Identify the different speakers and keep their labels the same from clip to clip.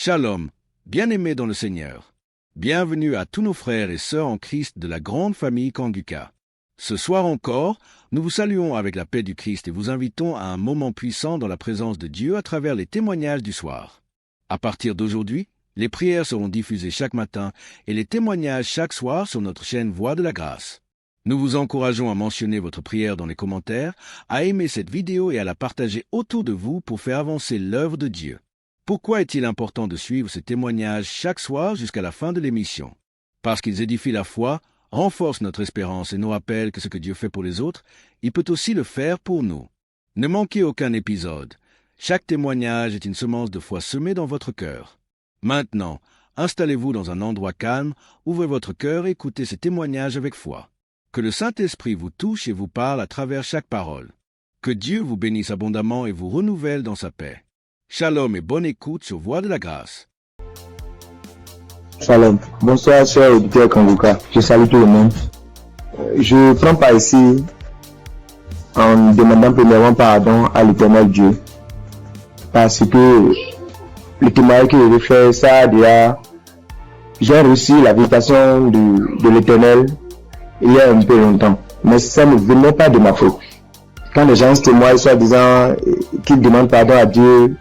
Speaker 1: Shalom, bien-aimés dans le Seigneur. Bienvenue à tous nos frères et sœurs en Christ de la grande famille Kanguka. Ce soir encore, nous vous saluons avec la paix du Christ et vous invitons à un moment puissant dans la présence de Dieu à travers les témoignages du soir. À partir d'aujourd'hui, les prières seront diffusées chaque matin et les témoignages chaque soir sur notre chaîne Voix de la Grâce. Nous vous encourageons à mentionner votre prière dans les commentaires, à aimer cette vidéo et à la partager autour de vous pour faire avancer l'œuvre de Dieu. Pourquoi est-il important de suivre ces témoignages chaque soir jusqu'à la fin de l'émission? Parce qu'ils édifient la foi, renforcent notre espérance et nous rappellent que ce que Dieu fait pour les autres, il peut aussi le faire pour nous. Ne manquez aucun épisode. Chaque témoignage est une semence de foi semée dans votre cœur. Maintenant, installez-vous dans un endroit calme, ouvrez votre cœur et écoutez ces témoignages avec foi. Que le Saint-Esprit vous touche et vous parle à travers chaque parole. Que Dieu vous bénisse abondamment et vous renouvelle dans sa paix. Shalom et bonne écoute sur Voix de la Grâce.
Speaker 2: Shalom. Bonsoir, chers auditeurs Kanguka. Je salue tout le monde. Je prends part ici en demandant premièrement pardon à l'Éternel Dieu. Parce que le témoignage que je vais faire, ça déjà, j'ai reçu l'invitation de l'Éternel il y a un peu longtemps. Mais ça ne venait pas de ma faute. Quand les gens se témoignent, soit disant qu'ils demandent pardon à Dieu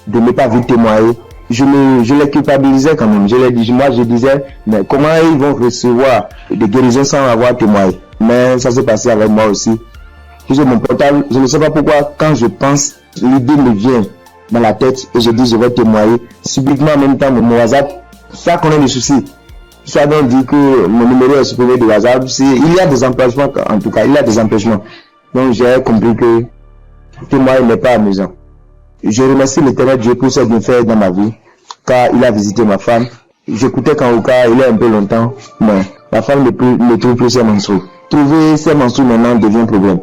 Speaker 2: de ne pas vite témoigner, je les culpabilisais quand même. Je disais, mais comment ils vont recevoir des guérisons sans avoir témoigné? Mais ça s'est passé avec moi aussi. J'ai mon portable, je ne sais pas pourquoi, quand je pense, l'idée me vient dans la tête et je dis je vais témoigner. Subitement en même temps, mon WhatsApp, ça connaît des soucis. Ça donc dit que mon numéro est supprimé de WhatsApp. Il y a des empêchements, en tout cas, il y a des empêchements. Donc j'ai compris que témoigner n'est pas amusant. Je remercie l'Éternel Dieu pour ce qu'il fait dans ma vie, car il a visité ma femme. J'écoutais Kanguka il y a un peu longtemps, mais ma femme ne trouve plus ses menstrues. Trouver ses menstrues maintenant devient un problème.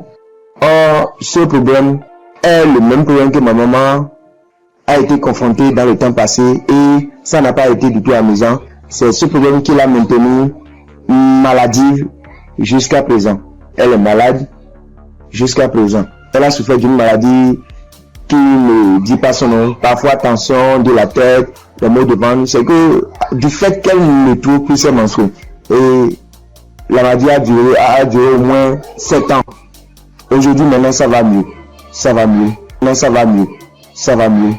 Speaker 2: Or, ce problème est le même problème que ma maman a été confrontée dans le temps passé et ça n'a pas été du tout amusant. C'est ce problème qui l'a maintenue maladive jusqu'à présent. Elle est malade jusqu'à présent. Elle a souffert d'une maladie qui ne dit pas son nom, parfois tension de la tête, les maux de ventre. C'est que du fait qu'elle ne trouve plus ses menstrues. Et la maladie a duré au moins 7 ans. Aujourd'hui, maintenant, ça va mieux. Ça va mieux. Maintenant, ça va mieux. Ça va mieux.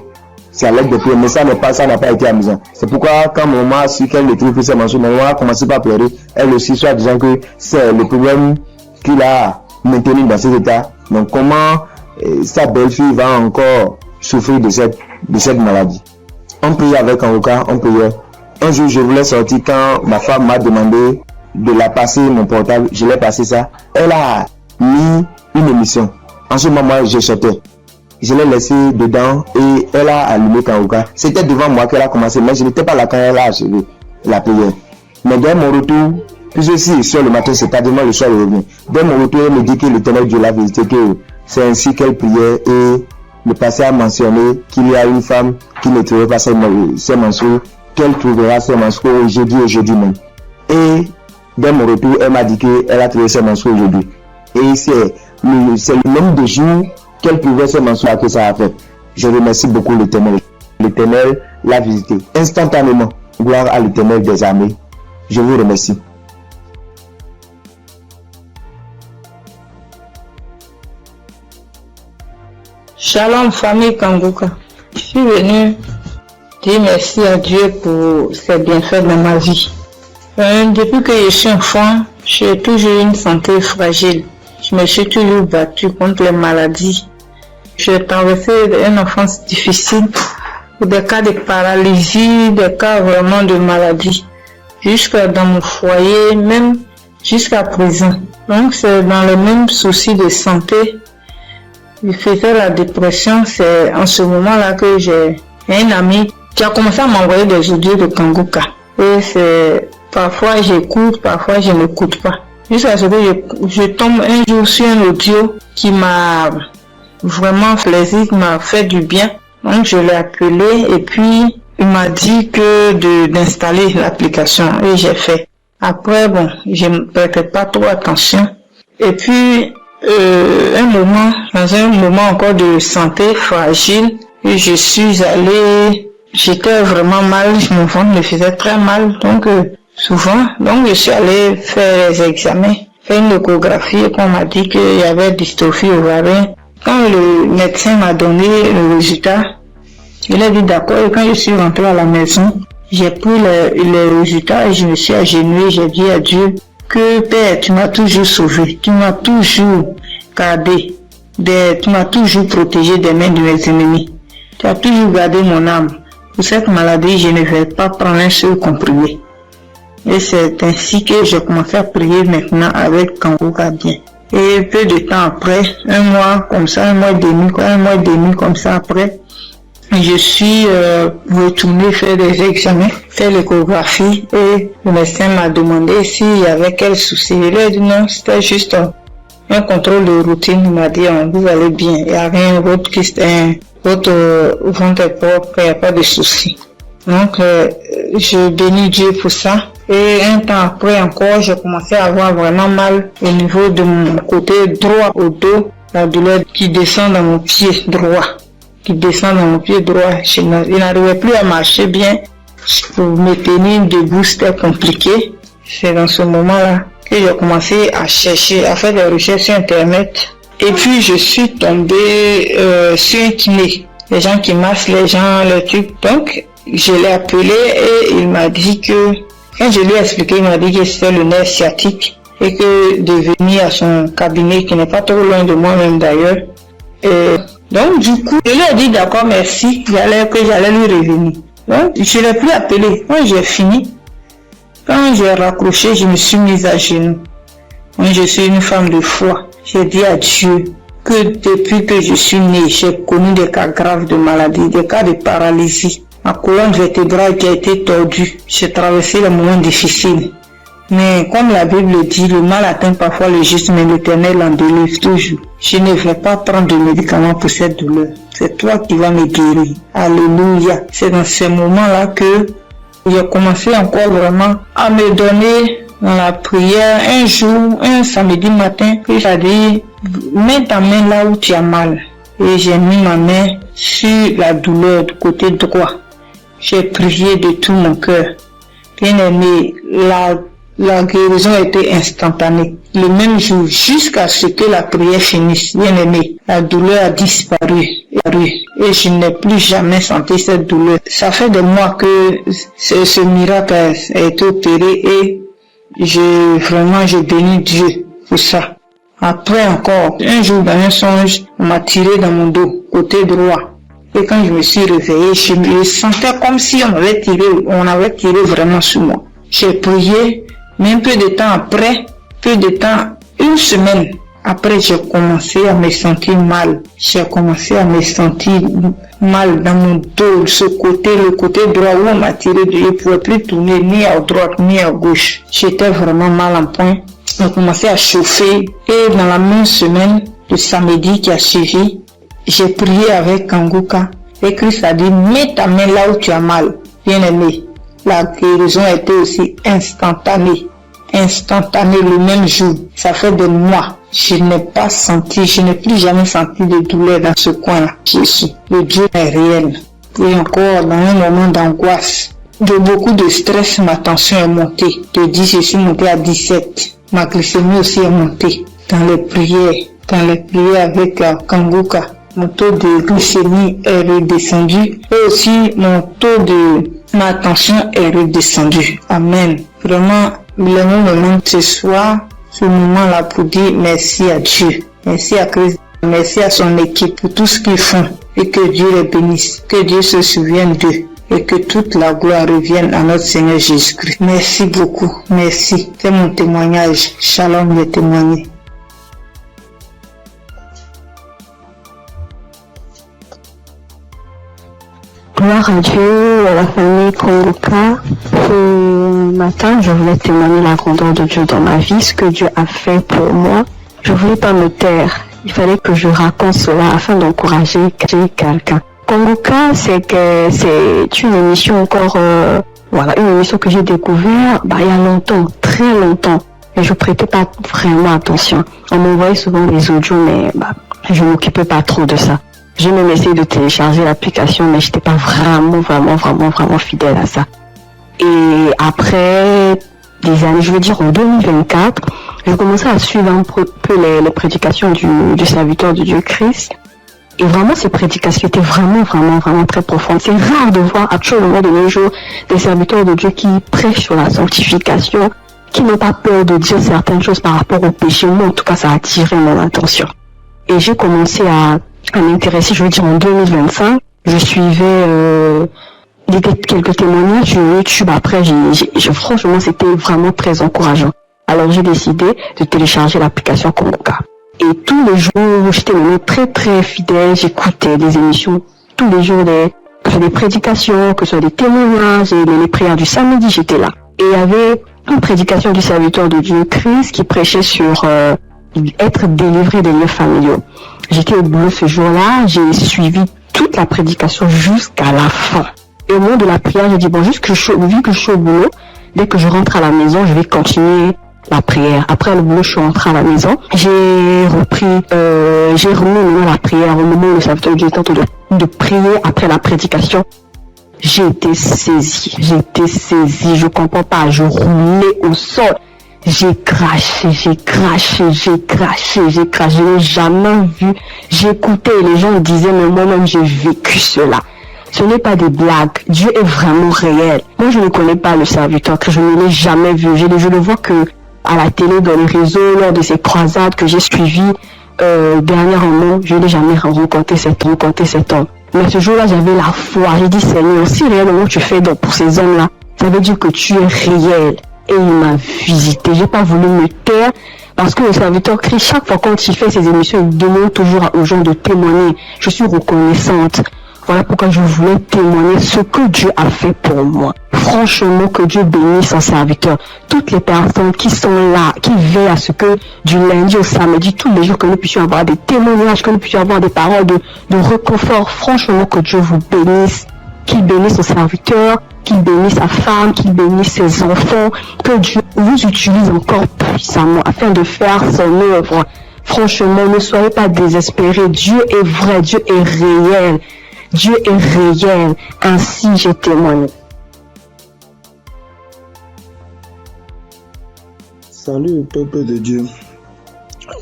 Speaker 2: C'est à l'aide de prière, mais ça n'a pas été amusant. C'est pourquoi, quand mon maman a su qu'elle ne trouve plus ses menstrues, ma maman a commencé par pleurer. Elle aussi, soit disant que c'est le problème qu'il a maintenu dans cet état. Donc, comment sa belle-fille va encore souffrir de cette maladie? On priait avec Kanguka, on priait. Un jour, je voulais sortir quand ma femme m'a demandé de la passer mon portable. Je l'ai passé ça. Elle a mis une émission. En ce moment, je sortais. Je l'ai laissé dedans et elle a allumé Kanguka. C'était devant moi qu'elle a commencé, mais je n'étais pas là quand elle a achevé la prière. Mais dès mon retour, puisque si sur le matin, c'est tardivement le soir, elle revient. Dès mon retour, elle me dit que l'Éternel Dieu l'a visité, que c'est ainsi qu'elle priait et le passé a mentionné qu'il y a une femme qui ne trouvait pas ses menstrues, qu'elle trouvera ses menstrues aujourd'hui même. Et dès mon retour, elle m'a dit qu'elle a trouvé ses menstrues aujourd'hui. Et c'est le nombre de jours qu'elle trouvait ses menstrues que ça a fait. Je remercie beaucoup l'Éternel. L'Éternel l'a visité instantanément. Gloire à l'Éternel des armées. Je vous remercie.
Speaker 3: Shalom famille Kanguka. Je suis venu dire merci à Dieu pour ses bienfaits dans ma vie. Depuis que je suis enfant, j'ai toujours eu une santé fragile. Je me suis toujours battue contre les maladies. J'ai traversé une enfance difficile, des cas de paralysie, des cas vraiment de maladie. Jusqu'à dans mon foyer, même jusqu'à présent. Donc c'est dans le même souci de santé. Je faisais la dépression, c'est en ce moment-là que j'ai un ami qui a commencé à m'envoyer des audios de Kanguka. Et c'est parfois j'écoute, parfois je n'écoute pas. Jusqu'à ce que je tombe un jour sur un audio qui m'a vraiment plaisir, qui m'a fait du bien. Donc je l'ai appelé et puis il m'a dit que d'installer l'application et j'ai fait. Après bon, je ne prêtais pas trop attention. Et puis dans un moment encore de santé fragile, je suis allée j'étais vraiment mal, mon ventre me faisait très mal, donc souvent, donc je suis allée faire les examens, faire une échographie et qu'on m'a dit qu'il y avait dystrophie ovarienne. Quand le médecin m'a donné le résultat, il a dit d'accord, et quand je suis rentrée à la maison, j'ai pris les résultats et je me suis agenouillée, j'ai dit à Dieu que Père, tu m'as toujours sauvé, tu m'as toujours gardé, tu m'as toujours protégé des mains de mes ennemis, tu as toujours gardé mon âme. Pour cette maladie, je ne vais pas prendre un seul comprimé. Et c'est ainsi que j'ai commencé à prier maintenant avec Kanguka bien. Et peu de temps après, un mois et demi comme ça après, je suis retournée faire des examens, faire l'échographie et le médecin m'a demandé s'il y avait quel souci. Il a dit non, c'était juste un contrôle de routine. Il m'a dit vous allez bien, il n'y a rien, votre ventre est propre, il n'y a pas de souci. Donc je bénis Dieu pour ça. Et un temps après encore, j'ai commencé à avoir vraiment mal au niveau de mon côté droit au dos, la douleur qui descend dans mon pied droit. Je n'arrivais plus à marcher bien. Pour me tenir debout, c'était compliqué. C'est dans ce moment-là que j'ai commencé à chercher, à faire des recherches sur Internet. Et puis, je suis tombée sur un kiné. Les gens qui massent les gens, le truc. Donc, je l'ai appelé et il m'a dit que, quand je lui ai expliqué, il m'a dit que c'était le nerf sciatique et que de venir à son cabinet, qui n'est pas trop loin de moi-même d'ailleurs. Donc, du coup, je lui ai dit d'accord, merci, que j'allais lui revenir. Donc, je ne l'ai plus appelé. Quand j'ai fini, quand j'ai raccroché, je me suis mise à genoux. Moi, je suis une femme de foi. J'ai dit à Dieu que depuis que je suis née, j'ai connu des cas graves de maladie, des cas de paralysie. Ma colonne vertébrale qui a été tordue. J'ai traversé les moments difficiles. Mais comme la Bible dit, le mal atteint parfois le juste, mais l'Éternel en délivre toujours. Je ne vais pas prendre de médicaments pour cette douleur. C'est toi qui vas me guérir. Alléluia. C'est dans ces moments-là que j'ai commencé encore vraiment à me donner dans la prière. Un jour, un samedi matin, que j'ai dit, mets ta main là où tu as mal. Et j'ai mis ma main sur la douleur du côté droit. J'ai prié de tout mon cœur. Bien aimé, la guérison a été instantanée. Le même jour, jusqu'à ce que la prière finisse, bien aimé, la douleur a disparu. Et je n'ai plus jamais senti cette douleur. Ça fait des mois que ce miracle a été opéré et je bénis Dieu pour ça. Après encore, un jour dans un songe, on m'a tiré dans mon dos, côté droit. Et quand je me suis réveillé, je me sentais comme si on avait tiré vraiment sur moi. J'ai prié, mais un peu de temps, une semaine après, j'ai commencé à me sentir mal. J'ai commencé à me sentir mal dans mon dos, le côté droit où on m'a tiré, je ne pouvais plus tourner ni à droite ni à gauche. J'étais vraiment mal en point. J'ai commencé à chauffer et dans la même semaine, le samedi qui a suivi, j'ai prié avec Kanguka et Christ a dit, mets ta main là où tu as mal. Bien aimé, la guérison a été aussi instantanée le même jour. Ça fait des mois. Je n'ai plus jamais senti de douleur dans ce coin-là. Jésus, le Dieu est réel. Et encore, dans un moment d'angoisse, de beaucoup de stress, ma tension est montée. De 10, je suis montée à 17. Ma glycémie aussi est montée. Dans les prières avec Kanguka, mon taux de glycémie est redescendu. Et aussi, ma tension est redescendue. Amen. Vraiment, le moment ce soir, ce moment-là pour dire merci à Dieu. Merci à Christ. Merci à son équipe pour tout ce qu'ils font. Et que Dieu les bénisse. Que Dieu se souvienne d'eux. Et que toute la gloire revienne à notre Seigneur Jésus-Christ. Merci beaucoup. Merci. C'est mon témoignage. Shalom, le témoigné.
Speaker 4: Gloire à Dieu, à la famille Kanguka. Ce matin, je voulais témoigner la grandeur de Dieu dans ma vie, ce que Dieu a fait pour moi. Je voulais pas me taire. Il fallait que je raconte cela afin d'encourager quelqu'un. Kanguka, c'est une émission une émission que j'ai découvert il y a longtemps, très longtemps. Et je prêtais pas vraiment attention. On m'envoyait souvent des audios, mais je m'occupais pas trop de ça. J'ai même essayé de télécharger l'application, mais j'étais pas vraiment fidèle à ça. Et après des années, je veux dire en 2024, j'ai commencé à suivre un peu les prédications du serviteur de Dieu Christ. Et vraiment, ces prédications étaient vraiment très profondes. C'est rare de voir actuellement de nos jours des serviteurs de Dieu qui prêchent sur la sanctification, qui n'ont pas peur de dire certaines choses par rapport au péché. Moi, en tout cas, ça a attiré mon attention. Et j'ai commencé à m'intéresser, je veux dire en 2025. Je suivais quelques témoignages sur YouTube. Après, franchement, c'était vraiment très encourageant. Alors, j'ai décidé de télécharger l'application Kongoka. Et tous les jours, j'étais vraiment très fidèle. J'écoutais des émissions tous les jours, que ce soit des prédications, que ce soit des témoignages, et les prières du samedi, j'étais là. Et il y avait une prédication du serviteur de Dieu Christ qui prêchait sur être délivré des lieux familiaux. J'étais au boulot ce jour-là, j'ai suivi toute la prédication jusqu'à la fin. Et au moment de la prière, j'ai dit, bon, vu que je suis au boulot, dès que je rentre à la maison, je vais continuer la prière. Après le boulot, je suis rentrée à la maison. J'ai remis la prière au moment où le serviteur de Dieu était en train de prier après la prédication. J'ai été saisie, je comprends pas, je roulais au sol. J'ai craché, je n'ai jamais vu. J'écoutais et les gens me disaient, mais moi-même j'ai vécu cela. Ce n'est pas des blagues, Dieu est vraiment réel. Moi je ne connais pas le serviteur, que je ne l'ai jamais vu. Je le vois que à la télé, dans les réseaux, lors de ces croisades que j'ai suivies dernièrement, je n'ai jamais rencontré cet homme. Mais ce jour-là, j'avais la foi. J'ai dit, Seigneur, si réellement tu fais donc pour ces hommes-là, ça veut dire que tu es réel. Et il m'a visité. J'ai pas voulu me taire parce que le serviteur Christ, chaque fois quand il fait ses émissions, il demande toujours aux gens de témoigner. Je suis reconnaissante. Voilà pourquoi je voulais témoigner ce que Dieu a fait pour moi. Franchement, que Dieu bénisse son serviteur. Toutes les personnes qui sont là, qui veillent à ce que du lundi au samedi, tous les jours, que nous puissions avoir des témoignages, que nous puissions avoir des paroles de réconfort. Franchement, que Dieu vous bénisse. Qu'il bénisse son serviteur, qu'il bénisse sa femme, qu'il bénisse ses enfants. Que Dieu vous utilise encore puissamment afin de faire son œuvre. Franchement, ne soyez pas désespérés. Dieu est vrai, Dieu est réel. Dieu est réel, ainsi j'ai témoigné.
Speaker 5: Salut peuple de Dieu,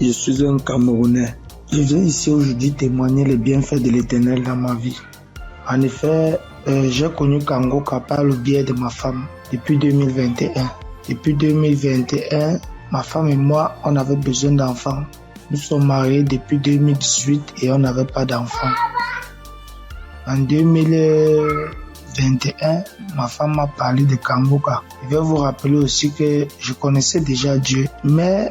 Speaker 5: je suis un Camerounais. Je viens ici aujourd'hui témoigner les bienfaits de l'Éternel dans ma vie. En effet, j'ai connu Kongoka par le biais de ma femme depuis 2021. Depuis 2021, ma femme et moi, on avait besoin d'enfants. Nous sommes mariés depuis 2018 et on n'avait pas d'enfants. En 2021, ma femme m'a parlé de Kongoka. Je vais vous rappeler aussi que je connaissais déjà Dieu, mais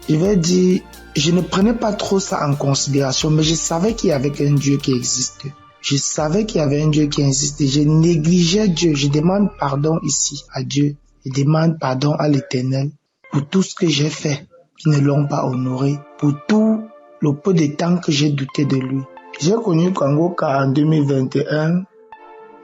Speaker 5: je vais dire, je ne prenais pas trop ça en considération, mais je savais qu'il y avait un Dieu qui existait. Je savais qu'il y avait un Dieu qui existait. Je négligeais Dieu. Je demande pardon ici à Dieu. Je demande pardon à l'Éternel pour tout ce que j'ai fait qui ne l'ont pas honoré, pour tout le peu de temps que j'ai douté de lui. J'ai connu Kongoka en 2021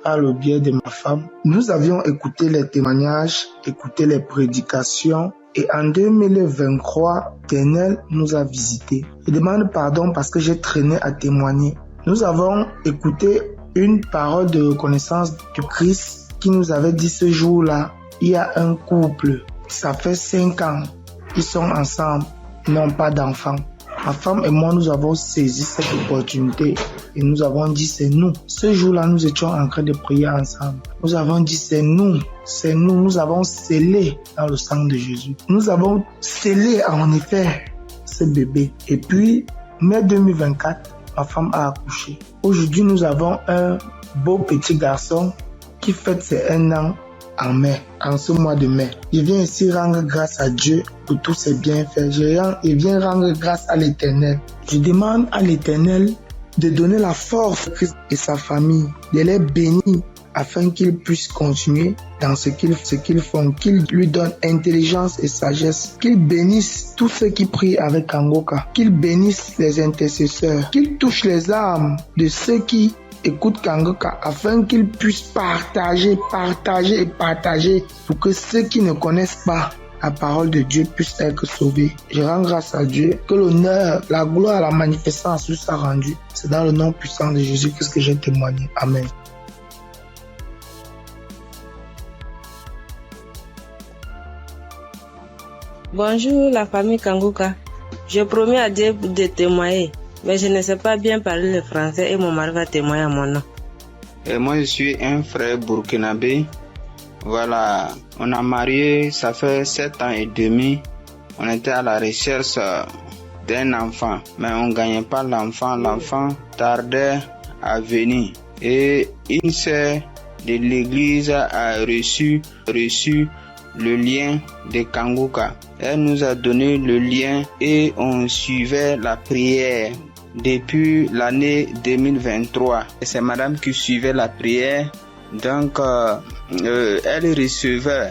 Speaker 5: par le biais de ma femme. Nous avions écouté les témoignages, écouté les prédications et en 2023, l'Éternel nous a visités. Je demande pardon parce que j'ai traîné à témoigner. Nous avons écouté une parole de reconnaissance de Christ qui nous avait dit ce jour-là, il y a un couple, ça fait 5 ans, ils sont ensemble, ils n'ont pas d'enfants. Ma femme et moi, nous avons saisi cette opportunité et nous avons dit c'est nous. Ce jour-là, nous étions en train de prier ensemble. Nous avons dit c'est nous, nous avons scellé dans le sang de Jésus. Nous avons scellé en effet ce bébé. Et puis, mai 2024, ma femme a accouché. Aujourd'hui, nous avons un beau petit garçon qui fête ses 1 an en mai, en ce mois de mai. Je viens ici rendre grâce à Dieu pour tous ses bienfaits. Je viens rendre grâce à l'Éternel. Je demande à l'Éternel de donner la force à Christ et sa famille, de les bénir afin qu'ils puissent continuer dans ce qu'ils font, qu'ils lui donnent intelligence et sagesse, qu'ils bénissent tous ceux qui prient avec Kongoka, qu'ils bénissent les intercesseurs, qu'ils touchent les âmes de ceux qui écoutent Kongoka afin qu'ils puissent partager pour que ceux qui ne connaissent pas la parole de Dieu puisse être sauvée. Je rends grâce à Dieu que l'honneur, la gloire, la manifestance soit rendue. C'est dans le nom puissant de Jésus-Christ que j'ai témoigné. Amen.
Speaker 6: Bonjour la famille Kanguka. Je promis à Dieu de témoigner, mais je ne sais pas bien parler le français et mon mari va témoigner à mon nom.
Speaker 7: Et moi je suis un frère burkinabé. Voilà, on a marié, ça fait 7 ans et demi. On était à la recherche d'un enfant, mais on ne gagnait pas l'enfant. L'enfant tardait à venir. Et une sœur de l'église a reçu le lien de Kanguka. Elle nous a donné le lien et on suivait la prière depuis l'année 2023. C'est madame qui suivait la prière. Donc, elle recevait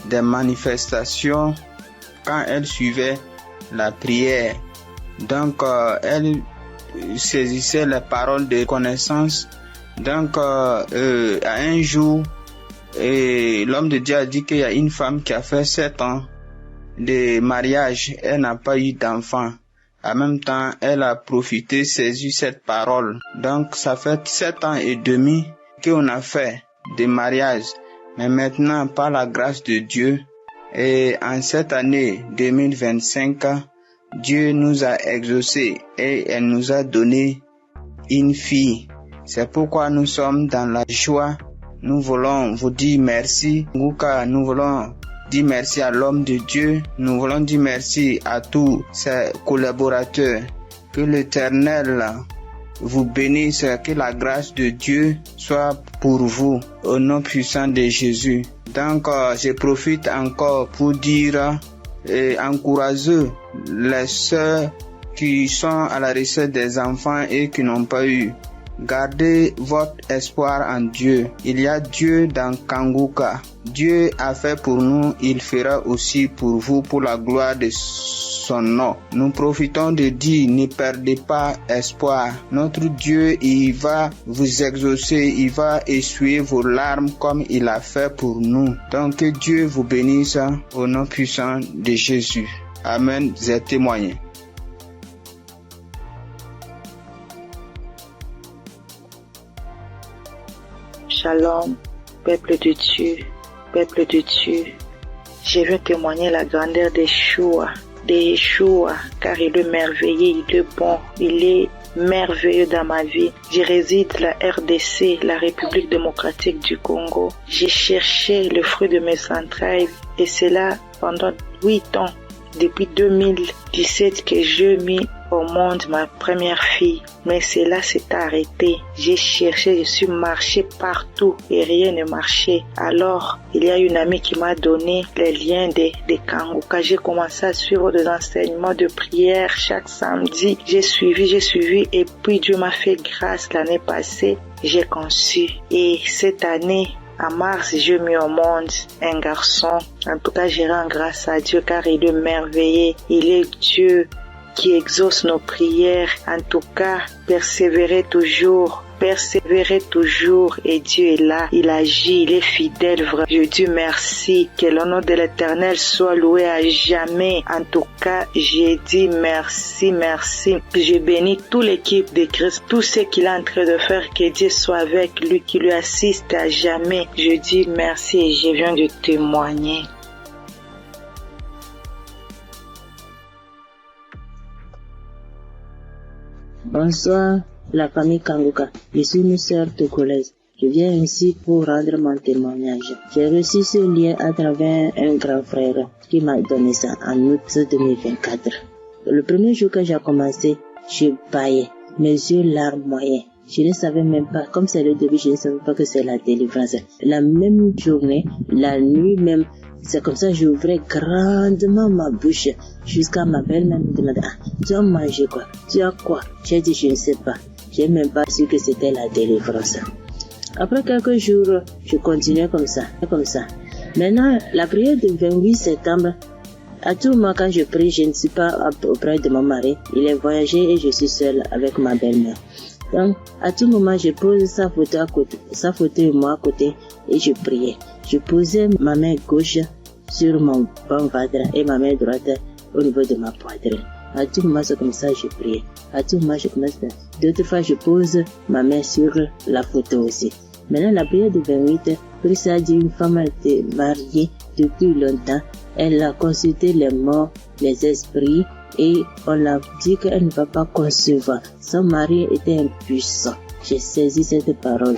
Speaker 7: des manifestations quand elle suivait la prière. Donc, elle saisissait les paroles de connaissance. Donc, à un jour, l'homme de Dieu a dit qu'il y a une femme qui a fait 7 ans de mariage. Elle n'a pas eu d'enfant. En même temps, elle a profité, saisi cette parole. Donc, ça fait 7 ans et demi qu'on a fait des mariages. Mais maintenant, par la grâce de Dieu, et en cette année 2025, Dieu nous a exaucés et elle nous a donné une fille. C'est pourquoi nous sommes dans la joie. Nous voulons vous dire merci. Nous voulons dire merci à l'homme de Dieu. Nous voulons dire merci à tous ses collaborateurs. Que l'Éternel vous bénisse, que la grâce de Dieu soit pour vous au nom puissant de Jésus. Donc, je profite encore pour dire et encourager les sœurs qui sont à la recherche des enfants et qui n'ont pas eu. Gardez votre espoir en Dieu. Il y a Dieu dans Kanguka. Dieu a fait pour nous, il fera aussi pour vous, pour la gloire de son nom. Nous profitons de dire, ne perdez pas espoir. Notre Dieu, il va vous exaucer, il va essuyer vos larmes comme il a fait pour nous. Donc que Dieu vous bénisse au nom puissant de Jésus. Amen. J'ai témoigné.
Speaker 3: Shalom, peuple de Dieu, peuple de Dieu. Je veux témoigner la grandeur de Yeshua, car il est merveilleux, il est bon, il est merveilleux dans ma vie. Je réside la RDC, la République démocratique du Congo. J'ai cherché le fruit de mes entrailles et c'est là pendant 8 ans, depuis 2017 que j'ai mis au monde ma première fille. Mais cela s'est arrêté. J'ai cherché, je suis marché partout et rien ne marchait. Alors, il y a une amie qui m'a donné les liens de Kanguka. J'ai commencé à suivre des enseignements de prière chaque samedi. J'ai suivi et puis Dieu m'a fait grâce l'année passée. J'ai conçu. Et cette année, en mars, j'ai mis au monde un garçon. En tout cas, je rends grâce à Dieu car il est merveilleux. Il est Dieu qui exauce nos prières. En tout cas, persévérez toujours et Dieu est là, il agit, il est fidèle. Je dis merci, que le nom de l'Éternel soit loué à jamais. En tout cas, j'ai dit merci. Je bénis toute l'équipe de Christ, tout ce qu'il est en train de faire, que Dieu soit avec lui, qui lui assiste à jamais. Je dis merci et je viens de témoigner.
Speaker 6: Bonsoir, la famille Kanguka. Je suis une sœur togolaise. Je viens ici pour rendre mon témoignage. J'ai reçu ce lien à travers un grand frère qui m'a donné ça en août 2024. Le premier jour que j'ai commencé, je baillais, mes yeux larmes moyens. Je ne savais même pas, comme c'est le début, je ne savais pas que c'est la délivrance. La même journée, la nuit même, c'est comme ça que j'ouvrais grandement ma bouche jusqu'à ma belle-mère me demandait, tu as mangé quoi? Tu as quoi? J'ai dit, je ne sais pas. J'ai même pas su que c'était la délivrance. Après quelques jours, je continuais comme ça. Maintenant, la prière du 28 septembre, à tout moment quand je prie, je ne suis pas auprès de mon mari. Il est voyagé et je suis seule avec ma belle-mère. Donc, à tout moment, je pose sa photo et moi à côté et je priais. Je posais ma main gauche sur mon bon ventre et ma main droite au niveau de ma poitrine. À tout moment, c'est comme ça que je prie. À tout moment, je commence. D'autres fois, je pose ma main sur la photo aussi. Maintenant, la prière de 28, Christ a dit une femme a été mariée depuis longtemps. Elle a consulté les morts, les esprits, et on l'a dit qu'elle ne va pas concevoir. Son mari était impuissant. J'ai saisi cette parole.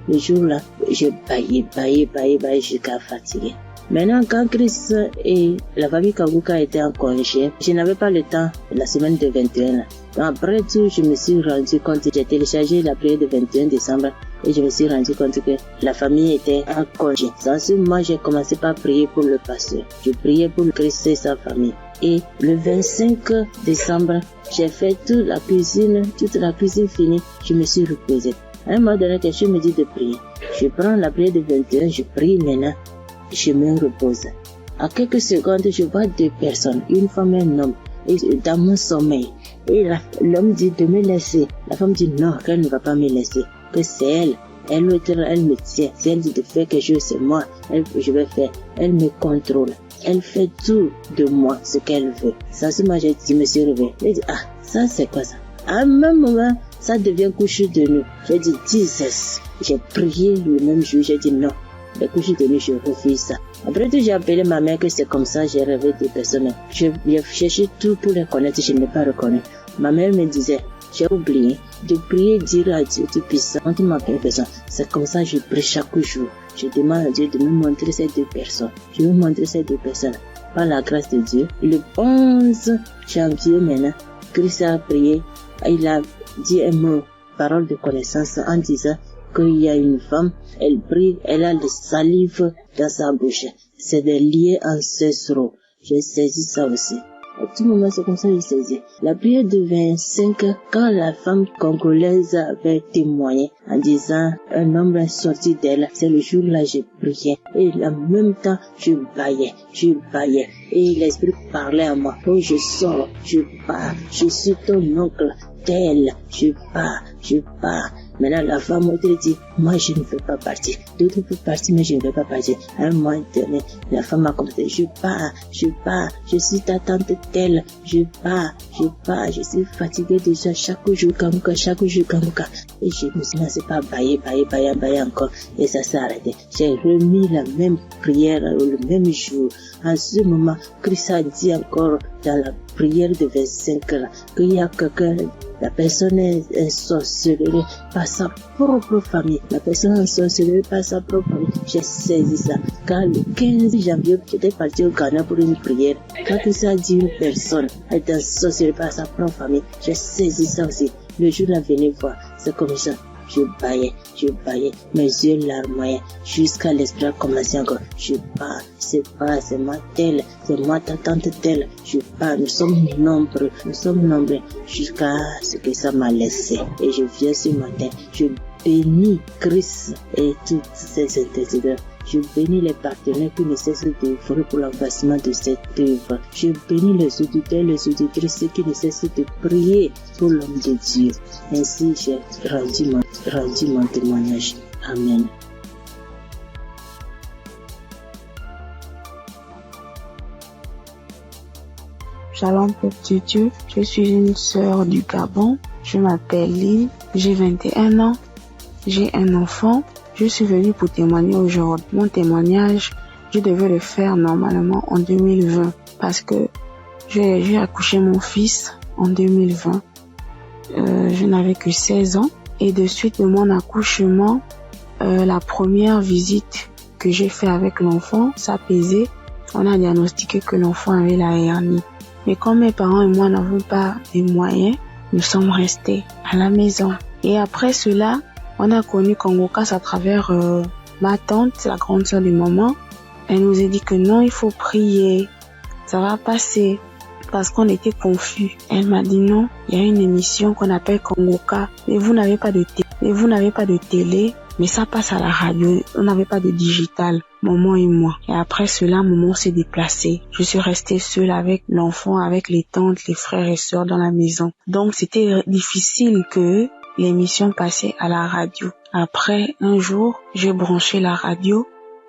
Speaker 6: Le jour-là, je baillais jusqu'à fatiguer. Maintenant, quand Christ et la famille Kanguka étaient en congé, je n'avais pas le temps la semaine de 21. Après tout, je me suis rendu compte, j'ai téléchargé la prière de 21 décembre et je me suis rendu compte que la famille était en congé. Dans ce moment, j'ai commencé par prier pour le pasteur. Je priais pour Christ et sa famille. Et le 25 décembre, j'ai fait toute la cuisine finie, je me suis reposé. À un moment donné, quelque chose me dit de prier. Je prends la prière de 21, je prie maintenant. Je me repose. À quelques secondes, je vois deux personnes, une femme et un homme, et dans mon sommeil. Et l'homme dit de me laisser. La femme dit non, qu'elle ne va pas me laisser, que c'est elle. Elle me tient. Si elle dit de faire quelque chose, c'est moi. Je vais faire. Elle me contrôle. Elle fait tout de moi, ce qu'elle veut. Ça, c'est moi, je me suis réveillé. J'ai dit, ah, ça, c'est quoi ça? À un même moment, ça devient couche de nuit. J'ai dit, Jesus. J'ai prié le même jour, j'ai dit non. Les couches de nuit, je refuse ça. Après tout, j'ai appelé ma mère que c'est comme ça, j'ai rêvé des personnes. J'ai cherché tout pour les connaître, je ne l'ai pas reconnu. Ma mère me disait, j'ai oublié de prier, dire à Dieu Tout-Puissant, quand tu m'appelles personne. C'est comme ça que je prie chaque jour. Je demande à Dieu de me montrer ces deux personnes. Je vais montrer ces deux personnes. Par la grâce de Dieu, le 11 janvier maintenant, Christ a prié, il a dit un mot, parole de connaissance, en disant qu'il y a une femme, elle prie, elle a le salive dans sa bouche. C'est des liens ancestraux. J'ai saisi ça aussi. À tout moment, c'est comme ça que j'ai saisi. La prière de 25, quand la femme congolaise avait témoigné en disant un homme est sorti d'elle, c'est le jour-là que j'ai prié. Et en même temps, je baillais. Et l'esprit parlait à moi. Oh, je sors, je pars, je suis ton oncle, tel, je pars. Maintenant, la femme m'a dit, moi, je ne veux pas partir. D'autres peuvent partir, mais je ne veux pas partir. À un moment donné, la femme a commencé, je pars. Je suis ta tante telle. Je pars. Je suis fatiguée déjà chaque jour, Kanguka. Et je me suis lancé par bailler encore. Et ça s'est arrêté. J'ai remis la même prière le même jour. En ce moment, Christ a dit encore dans la prière de 25 là, qu'il y a quelqu'un, la personne est sorcelée par sa propre famille. La personne est sorcelée par sa propre famille. J'ai saisi ça. Quand le 15 janvier, j'étais parti au Ghana pour une prière. Quand Christ a dit une personne est sorcelée par sa propre famille, j'ai saisi ça aussi. Le jour là, venez voir, c'est comme ça. Je baillais, mes yeux larmoyaient, jusqu'à l'esprit a commencé encore. Je pars, c'est moi telle, c'est moi ta tante telle. Je pars, nous sommes nombreux, jusqu'à ce que ça m'a laissé. Et je viens ce matin, je bénis Christ et toutes ses intercesseurs. Je bénis les partenaires qui ne cessent d'œuvrer pour l'accomplissement de cette œuvre. Je bénis les auditeurs, les auditrices qui ne cessent de prier pour l'homme de Dieu. Ainsi, j'ai rendu mon témoignage. Amen.
Speaker 8: Shalom, peuple de Dieu. Je suis une sœur du Gabon. Je m'appelle Lynn. J'ai 21 ans. J'ai un enfant. Je suis venue pour témoigner aujourd'hui. Mon témoignage, je devais le faire normalement en 2020 parce que j'ai accouché mon fils en 2020. Je n'avais que 16 ans et de suite de mon accouchement, la première visite que j'ai fait avec l'enfant, ça pesait. On a diagnostiqué que l'enfant avait la hernie. Mais comme mes parents et moi n'avons pas les moyens, nous sommes restés à la maison. Et après cela, on a connu Kanguka à travers ma tante, la grande sœur de maman. Elle nous a dit que non, il faut prier, ça va passer, parce qu'on était confus. Elle m'a dit non, il y a une émission qu'on appelle Kanguka, mais vous n'avez pas de télé, mais ça passe à la radio, on n'avait pas de digital, maman et moi. Et après cela, maman s'est déplacée. Je suis restée seule avec l'enfant, avec les tantes, les frères et sœurs dans la maison. Donc c'était difficile que l'émission passait à la radio. Après, un jour, j'ai branché la radio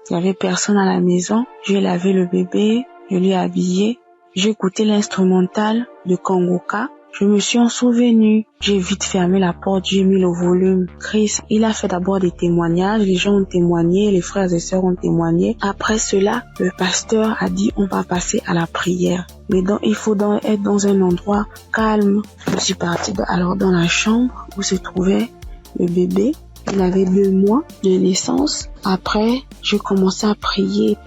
Speaker 8: Il n'y avait personne à la maison. J'ai lavé le bébé, je l'ai habillé. J'ai écouté l'instrumental de Kongoka. Je me suis en souvenu. J'ai vite fermé la porte, j'ai mis le volume. Chris, il a fait d'abord des témoignages. Les gens ont témoigné, les frères et sœurs ont témoigné. Après cela, le pasteur a dit on va passer à la prière. Mais donc, il faut être dans un endroit calme. Je suis partie alors dans la chambre où se trouvait le bébé. Il avait 2 mois de naissance. Après, je commençais à prier.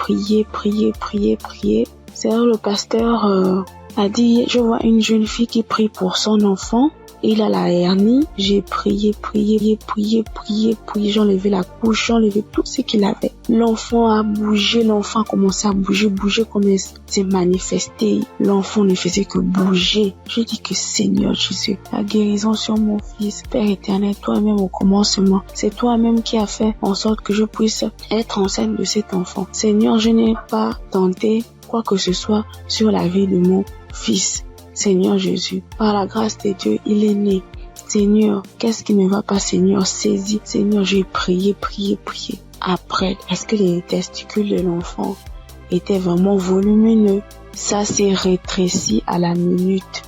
Speaker 8: C'est là le pasteur a dit, je vois une jeune fille qui prie pour son enfant. Il a la hernie. J'ai prié. J'ai enlevé la couche, j'ai enlevé tout ce qu'il avait. L'enfant a bougé, l'enfant a commencé à bouger comme il s'est manifesté. L'enfant ne faisait que bouger. J'ai dit que Seigneur Jésus, la guérison sur mon fils, Père éternel, toi-même au commencement, c'est toi-même qui as fait en sorte que je puisse être enceinte de cet enfant. Seigneur, je n'ai pas tenté quoi que ce soit sur la vie de mon fils. Seigneur Jésus, par la grâce de Dieu, il est né. Seigneur, qu'est-ce qui ne va pas, Seigneur? Saisis. Seigneur, j'ai prié. Après, est-ce que les testicules de l'enfant étaient vraiment volumineux? Ça s'est rétréci à la minute.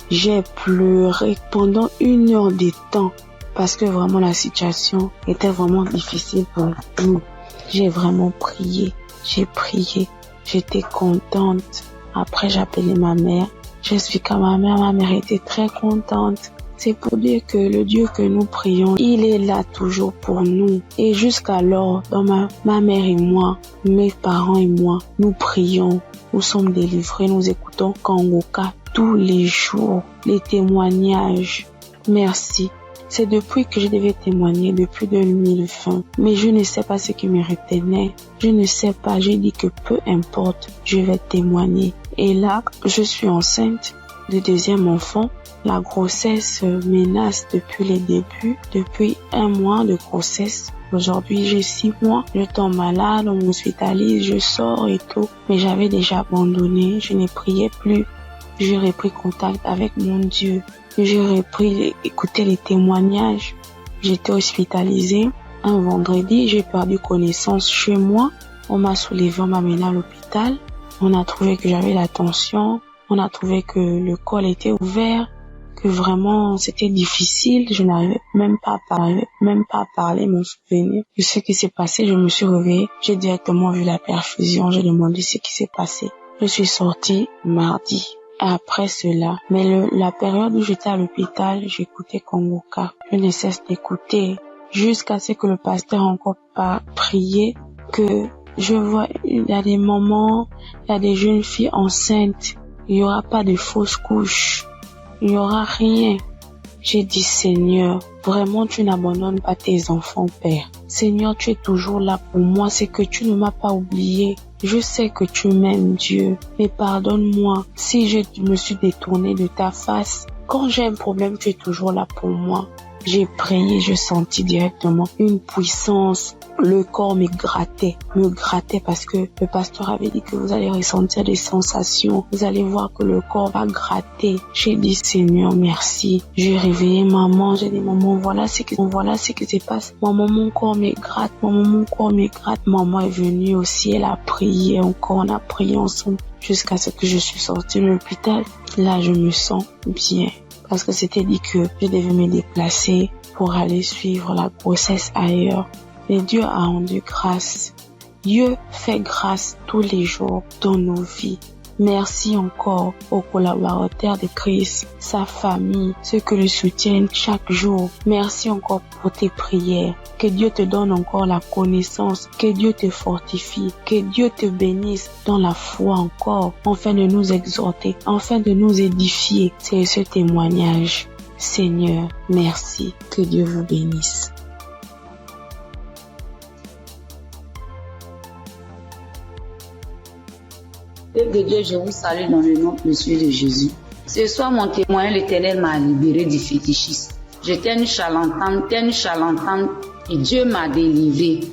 Speaker 8: J'ai pleuré pendant 1 heure de temps parce que vraiment la situation était vraiment difficile pour nous. J'ai vraiment prié. J'ai prié. J'étais contente. Après, j'ai appelé ma mère. J'expliquais à ma mère était très contente. C'est pour dire que le Dieu que nous prions, il est là toujours pour nous. Et jusqu'alors, dans ma mère et moi, mes parents et moi, nous prions, nous sommes délivrés, nous écoutons Kongoka tous les jours, les témoignages. Merci. C'est depuis que je devais témoigner, depuis 2020. Mais je ne sais pas ce qui me retenait. Je ne sais pas. J'ai dit que peu importe, je vais témoigner. Et là, je suis enceinte de 2e enfant. La grossesse menace depuis les débuts, depuis 1 mois de grossesse. Aujourd'hui, j'ai 6 mois. Je tombe malade, on m'hospitalise, je sors et tout. Mais j'avais déjà abandonné. Je ne priais plus. J'ai repris contact avec mon Dieu. J'ai repris écouter les témoignages. J'étais hospitalisée. Un vendredi, j'ai perdu connaissance chez moi. On m'a soulevé, on m'a mené à l'hôpital. On a trouvé que j'avais la tension. On a trouvé que le col était ouvert. Que vraiment, c'était difficile. Je n'arrivais même pas à parler, mon souvenir. De ce qui s'est passé, je me suis réveillée. J'ai directement vu la perfusion. J'ai demandé ce qui s'est passé. Je suis sortie mardi. Après cela, mais la période où j'étais à l'hôpital, j'écoutais Kongoka. Je ne cesse d'écouter jusqu'à ce que le pasteur encore pas prié, que je vois, il y a des moments, il y a des jeunes filles enceintes, il n'y aura pas de fausses couches, il n'y aura rien. J'ai dit, Seigneur, vraiment tu n'abandonnes pas tes enfants, Père. Seigneur, tu es toujours là pour moi, c'est que tu ne m'as pas oublié. Je sais que tu m'aimes, Dieu, mais pardonne-moi si je me suis détournée de ta face. Quand j'ai un problème, tu es toujours là pour moi. J'ai prié, je sentis directement une puissance. Le corps me grattait parce que le pasteur avait dit que vous allez ressentir des sensations. Vous allez voir que le corps va gratter. J'ai dit, Seigneur, merci. J'ai réveillé maman. J'ai dit, maman, voilà ce qui se passe. Maman, mon corps me gratte. Maman est venue aussi. Elle a prié encore. On a prié ensemble jusqu'à ce que je suis sortie de l'hôpital. Là, je me sens bien. Parce que c'était dit que je devais me déplacer pour aller suivre la grossesse ailleurs. Et Dieu a rendu grâce. Dieu fait grâce tous les jours dans nos vies. Merci encore aux collaborateurs de Christ, sa famille, ceux qui le soutiennent chaque jour. Merci encore pour tes prières. Que Dieu te donne encore la connaissance, que Dieu te fortifie, que Dieu te bénisse dans la foi encore, afin de nous exhorter, afin de nous édifier. C'est ce témoignage. Seigneur, merci. Que Dieu vous bénisse.
Speaker 9: Père de Dieu, je vous salue dans le nom précieux de Jésus. Ce soir, mon témoin, l'Éternel m'a libéré du fétichisme. J'étais une charlatane et Dieu m'a délivré.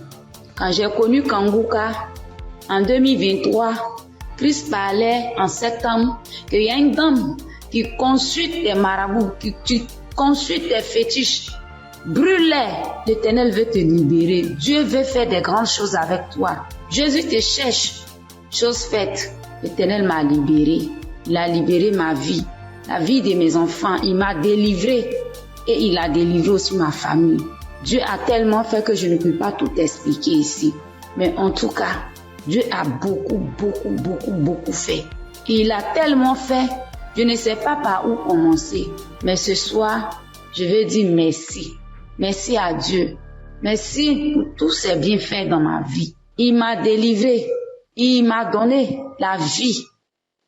Speaker 9: Quand j'ai connu Kongoka, en 2023, Christ parlait en septembre qu'il y a une dame qui consulte des marabouts, qui consulte des fétiches. Brûle-les. L'Éternel veut te libérer. Dieu veut faire des grandes choses avec toi. Jésus te cherche. Chose faite. L'Éternel m'a libéré. Il a libéré ma vie. La vie de mes enfants. Il m'a délivré. Et il a délivré aussi ma famille. Dieu a tellement fait que je ne peux pas tout expliquer ici. Mais en tout cas, Dieu a beaucoup fait. Et il a tellement fait, je ne sais pas par où commencer. Mais ce soir, je veux dire merci. Merci à Dieu. Merci pour tous ces bienfaits dans ma vie. Il m'a délivré. Il m'a donné la vie.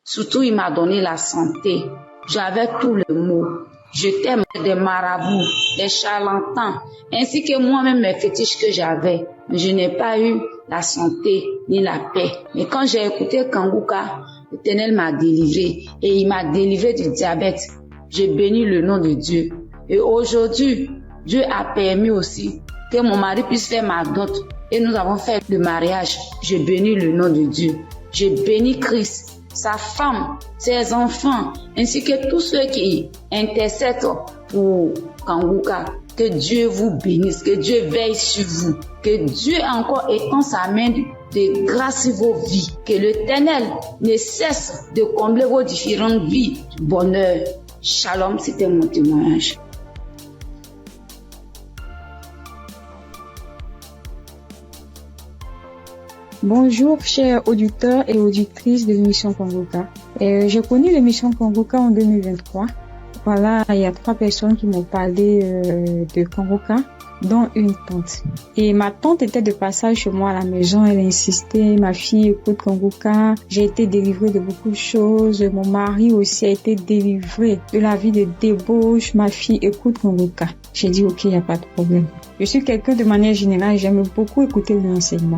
Speaker 9: Surtout, il m'a donné la santé. J'avais tous les maux. J'étais des marabouts, des charlatans, ainsi que moi-même mes fétiches que j'avais. Je n'ai pas eu la santé ni la paix. Mais quand j'ai écouté Kanguka, l'Éternel m'a délivré et il m'a délivré du diabète. J'ai béni le nom de Dieu. Et aujourd'hui, Dieu a permis aussi que mon mari puisse faire ma dot. Et nous avons fait le mariage. Je bénis le nom de Dieu. Je bénis Christ, sa femme, ses enfants, ainsi que tous ceux qui intercèdent pour Kanguka. Que Dieu vous bénisse, que Dieu veille sur vous, que Dieu encore étend sa main de grâce sur vos vies, que l'Éternel ne cesse de combler vos différentes vies de bonheur. Shalom, c'était mon témoignage.
Speaker 10: Bonjour chers auditeurs et auditrices de l'émission Kanguka. J'ai connu l'émission Kanguka en 2023. Voilà, il y a 3 personnes qui m'ont parlé de Kanguka, dont une tante. Et ma tante était de passage chez moi à la maison, elle a insisté, ma fille écoute Kanguka, j'ai été délivrée de beaucoup de choses, mon mari aussi a été délivré de la vie de débauche, ma fille écoute Kanguka. J'ai dit ok, il n'y a pas de problème. Je suis quelqu'un de manière générale, j'aime beaucoup écouter l'enseignement.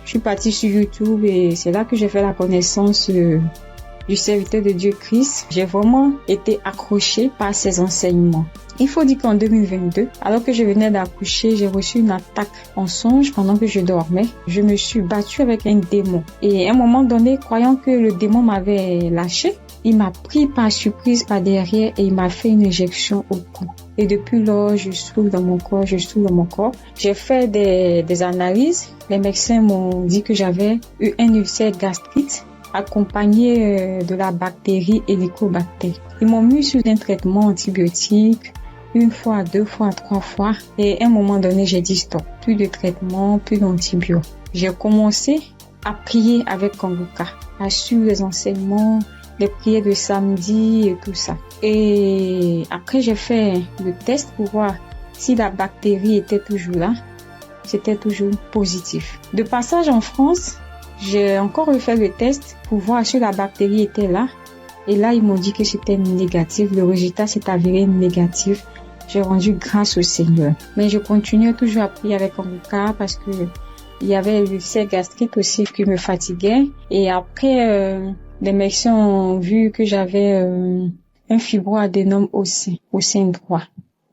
Speaker 10: Je suis partie sur YouTube et c'est là que j'ai fait la connaissance du serviteur de Dieu Christ. J'ai vraiment été accrochée par ses enseignements. Il faut dire qu'en 2022, alors que je venais d'accoucher, j'ai reçu une attaque en songe pendant que je dormais. Je me suis battue avec un démon. Et à un moment donné, croyant que le démon m'avait lâché, il m'a pris par surprise par derrière et il m'a fait une injection au cou. Et depuis lors, je souffre dans mon corps, J'ai fait des analyses. Les médecins m'ont dit que j'avais eu un ulcère gastrique accompagné de la bactérie Helicobacter. Ils m'ont mis sur un traitement antibiotique 1 fois, 2 fois, 3 fois. Et à un moment donné, j'ai dit stop. Plus de traitement, plus d'antibiotiques. J'ai commencé à prier avec Kanguka, à suivre les enseignements, les prières de samedi et tout ça. Et après, j'ai fait le test pour voir si la bactérie était toujours là. C'était toujours positif. De passage en France, j'ai encore refait le test pour voir si la bactérie était là. Et là, ils m'ont dit que c'était négatif. Le résultat s'est avéré négatif. J'ai rendu grâce au Seigneur. Mais je continuais toujours à prier avec Kanguka parce que il y avait l'ulcère gastrique aussi qui me fatiguait. Et après, les médecins ont vu que j'avais un fibroadénome au sein droit.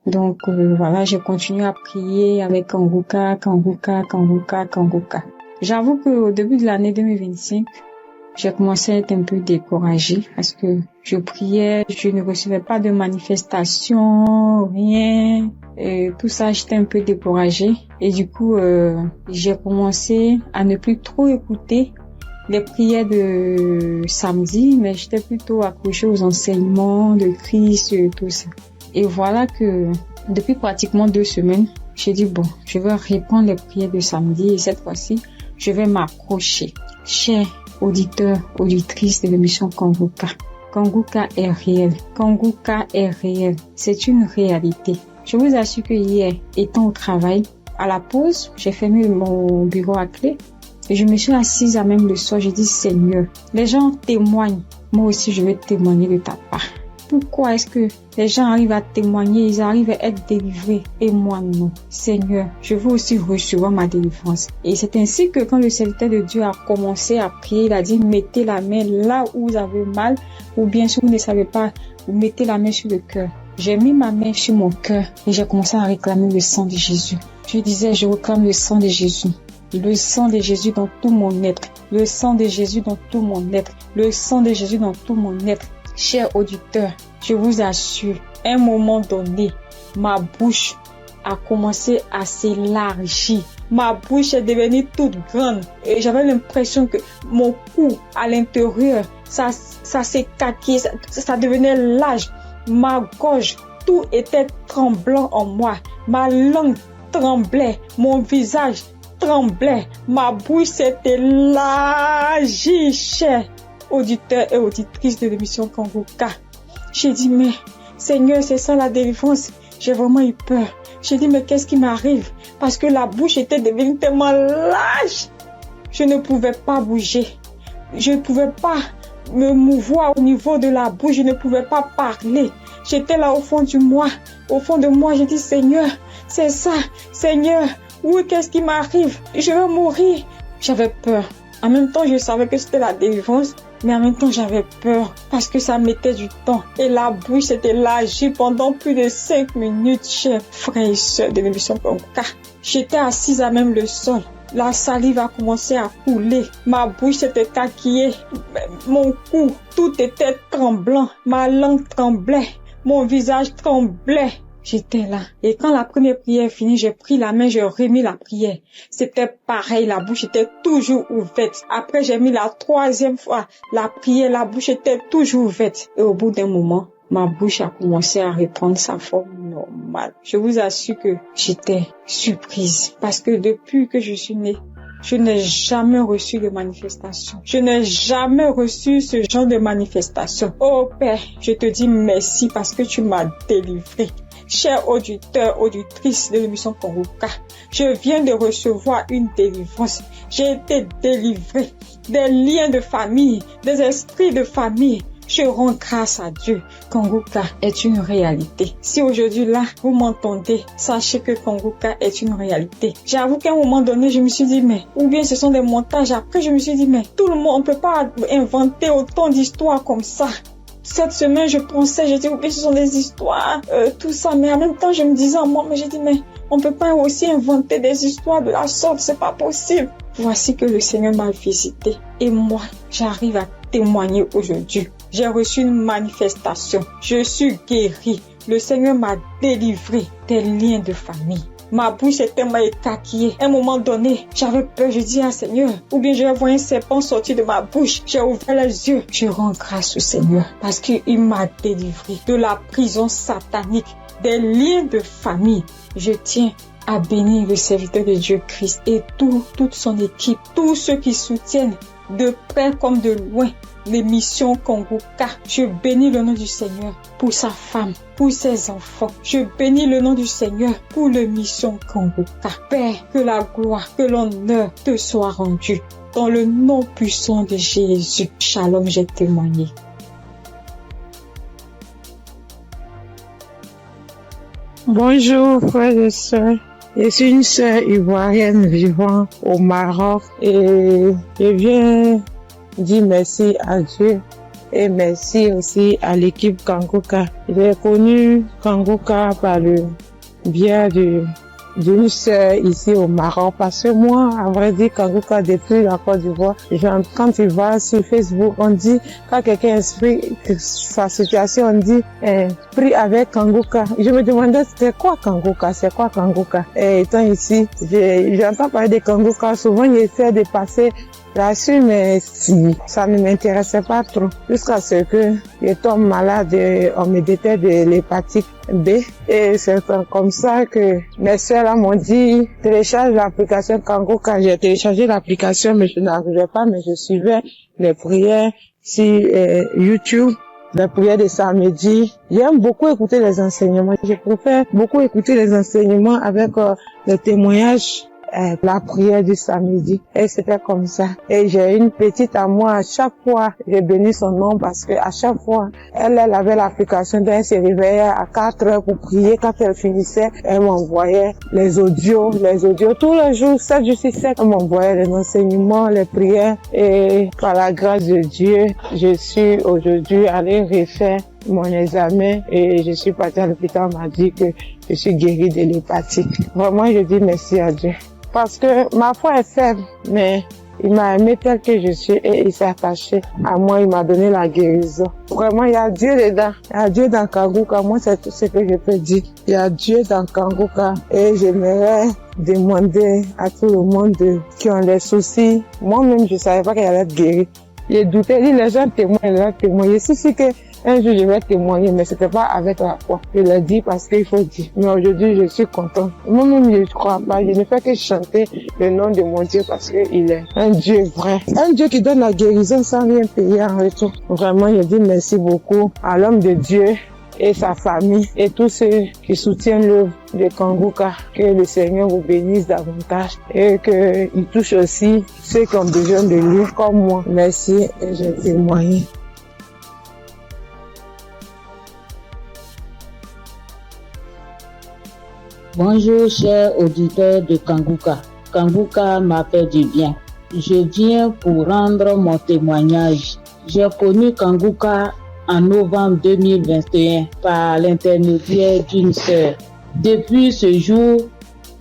Speaker 10: Donc voilà, j'ai continué à prier avec Kanguka. J'avoue qu'au début de l'année 2025, j'ai commencé à être un peu découragée parce que je priais, je ne recevais pas de manifestation, rien. Et tout ça, j'étais un peu découragée. Et du coup, j'ai commencé à ne plus trop écouter les prières de samedi, mais j'étais plutôt accrochée aux enseignements de Christ et tout ça. Et voilà que depuis pratiquement 2 semaines, j'ai dit bon, je vais reprendre les prières de samedi et cette fois-ci, je vais m'accrocher. Chers auditeurs, auditrices de l'émission Kanguka, Kanguka est réel. Kanguka est réel. C'est une réalité. Je vous assure que hier, étant au travail, à la pause, j'ai fermé mon bureau à clé et je me suis assise à même le soir. J'ai dit Seigneur, les gens témoignent. Moi aussi, je vais témoigner de ta part. Pourquoi est-ce que les gens arrivent à témoigner, ils arrivent à être délivrés et moi non? Seigneur, je veux aussi recevoir ma délivrance. Et c'est ainsi que quand le serviteur de Dieu a commencé à prier, il a dit mettez la main là où vous avez mal, ou bien si vous ne savez pas, vous mettez la main sur le cœur. J'ai mis ma main sur mon cœur et j'ai commencé à réclamer le sang de Jésus. Je disais, je réclame le sang de Jésus. Le sang de Jésus dans tout mon être. Le sang de Jésus dans tout mon être. Le sang de Jésus dans tout mon être. Chers auditeurs, je vous assure, à un moment donné, ma bouche a commencé à s'élargir. Ma bouche est devenue toute grande et j'avais l'impression que mon cou à l'intérieur, ça s'écaquait, ça devenait large. Ma gorge, tout était tremblant en moi. Ma langue tremblait, mon visage tremblait, ma bouche s'est élargie, chers auditeurs et auditrices de l'émission Kanguka. J'ai dit, mais Seigneur, c'est ça la délivrance. J'ai vraiment eu peur. J'ai dit, mais qu'est-ce qui m'arrive? Parce que la bouche était devenue tellement large. Je ne pouvais pas bouger. Je ne pouvais pas me mouvoir au niveau de la bouche. Je ne pouvais pas parler. J'étais là au fond de moi. Au fond de moi, j'ai dit, Seigneur, c'est ça. Seigneur, oui, qu'est-ce qui m'arrive? Je vais mourir. J'avais peur. En même temps, je savais que c'était la délivrance. Mais en même temps, j'avais peur parce que ça mettait du temps. Et la bouche s'était élargie pendant plus de 5 minutes, chers frères et sœurs de l'émission Kanguka. J'étais assise à même le sol. La salive a commencé à couler. Ma bouche s'était écarquillée. Mon cou, tout était tremblant. Ma langue tremblait. Mon visage tremblait. J'étais là. Et quand la première prière finie, j'ai pris la main, j'ai remis la prière. C'était pareil, la bouche était toujours ouverte. Après, j'ai mis la troisième fois la prière, la bouche était toujours ouverte. Et au bout d'un moment, ma bouche a commencé à reprendre sa forme normale. Je vous assure que j'étais surprise. Parce que depuis que je suis née, je n'ai jamais reçu de manifestation. Je n'ai jamais reçu ce genre de manifestation. Oh Père, je te dis merci parce que tu m'as délivré. Chers auditeurs, auditrices de l'émission Kanguka, je viens de recevoir une délivrance. J'ai été délivré des liens de famille, des esprits de famille. Je rends grâce à Dieu. Kanguka est une réalité. Si aujourd'hui là, vous m'entendez, sachez que Kanguka est une réalité. J'avoue qu'à un moment donné, je me suis dit, mais, ou bien ce sont des montages. Après, je me suis dit, mais, tout le monde, on peut pas inventer autant d'histoires comme ça. Cette semaine, je pensais, j'ai dit, oui, ce sont des histoires, tout ça. Mais en même temps, je me disais en moi, mais j'ai dit, mais on peut pas aussi inventer des histoires de la sorte, c'est pas possible. Voici que le Seigneur m'a visité. Et moi, j'arrive à témoigner aujourd'hui. J'ai reçu une manifestation. Je suis guérie. Le Seigneur m'a délivré des liens de famille. Ma bouche est tellement écarquillée. À un moment donné, j'avais peur. Je dis, Seigneur, ou bien je vais voir un serpent sortir de ma bouche. J'ai ouvert les yeux. Je rends grâce au Seigneur parce qu'il m'a délivré de la prison satanique, des liens de famille. Je tiens à bénir le serviteur de Dieu Christ et toute son équipe, tous ceux qui soutiennent de près comme de loin l'émission Kanguka. Je bénis le nom du Seigneur pour sa femme, pour ses enfants. Je bénis le nom du Seigneur pour l'émission Kanguka. Père, que la gloire, que l'honneur te soit rendu. Dans le nom puissant de Jésus. Shalom, j'ai témoigné.
Speaker 11: Bonjour, frères et sœurs. Je suis une sœur ivoirienne vivant au Maroc et je viens dire merci à Dieu et merci aussi à l'équipe Kanguka. J'ai connu Kanguka par le biais d'une sœur ici au Maroc parce que moi, à vrai dire, Kanguka depuis la Côte d'Ivoire, quand tu vas sur Facebook, on dit, quand quelqu'un explique sa situation, on dit, prie avec Kanguka. Je me demandais, c'est quoi Kanguka? Et étant ici, j'entends parler de Kanguka, souvent j'essaie de passer là-dessus, mais ça ne m'intéressait pas trop. Jusqu'à ce que je tombe malade, on me détecte de l'hépatite B. Et c'est comme ça que mes soeurs là m'ont dit, télécharge l'application Kanguka. J'ai téléchargé l'application, mais je n'arrivais pas, mais je suivais les prières sur YouTube. Les prières de samedi. J'aime beaucoup écouter les enseignements. Je préfère beaucoup écouter les enseignements avec les témoignages. La prière du samedi. Et c'était comme ça. Et j'ai une petite à moi, à chaque fois, je bénis son nom parce que à chaque fois, elle avait l'application, donc elle se réveillait à 4 heures pour prier. Quand elle finissait, elle m'envoyait les audios, tous les jours, 7 jours sur 7, elle m'envoyait les enseignements, les prières. Et par la grâce de Dieu, je suis aujourd'hui allée refaire mon examen et je suis partie à l'hôpital, on m'a dit que je suis guérie de l'hépatite. Vraiment, je dis merci à Dieu. Parce que ma foi est faible, mais Il m'a aimé tel que je suis et il s'est attaché à moi. Il m'a donné la guérison. Vraiment, il y a Dieu dedans. Il y a Dieu dans Kanguka. Moi, c'est tout ce que je peux dire. Il y a Dieu dans Kanguka. Et j'aimerais demander à tout le monde qui ont des soucis. Moi-même, je savais pas qu'il allait être guéri. J'ai douté. Les gens témoignent. Je suis sûre que un jour, je vais témoigner, mais c'était pas avec la foi. Je l'ai dit parce qu'il faut dire. Mais aujourd'hui, je suis contente. Moi-même, je ne crois pas. Je ne fais que chanter le nom de mon Dieu parce qu'il est un Dieu vrai. Un Dieu qui donne la guérison sans rien payer en retour. Vraiment, je dis merci beaucoup à l'homme de Dieu et sa famille et tous ceux qui soutiennent l'œuvre de Kanguka. Que le Seigneur vous bénisse davantage et qu'il touche aussi ceux qui ont besoin de lui comme moi. Merci et j'ai témoigné.
Speaker 6: Bonjour chers auditeurs de Kanguka. Kanguka m'a fait du bien. Je viens pour rendre mon témoignage. J'ai connu Kanguka en novembre 2021 par l'intermédiaire d'une sœur. Depuis ce jour,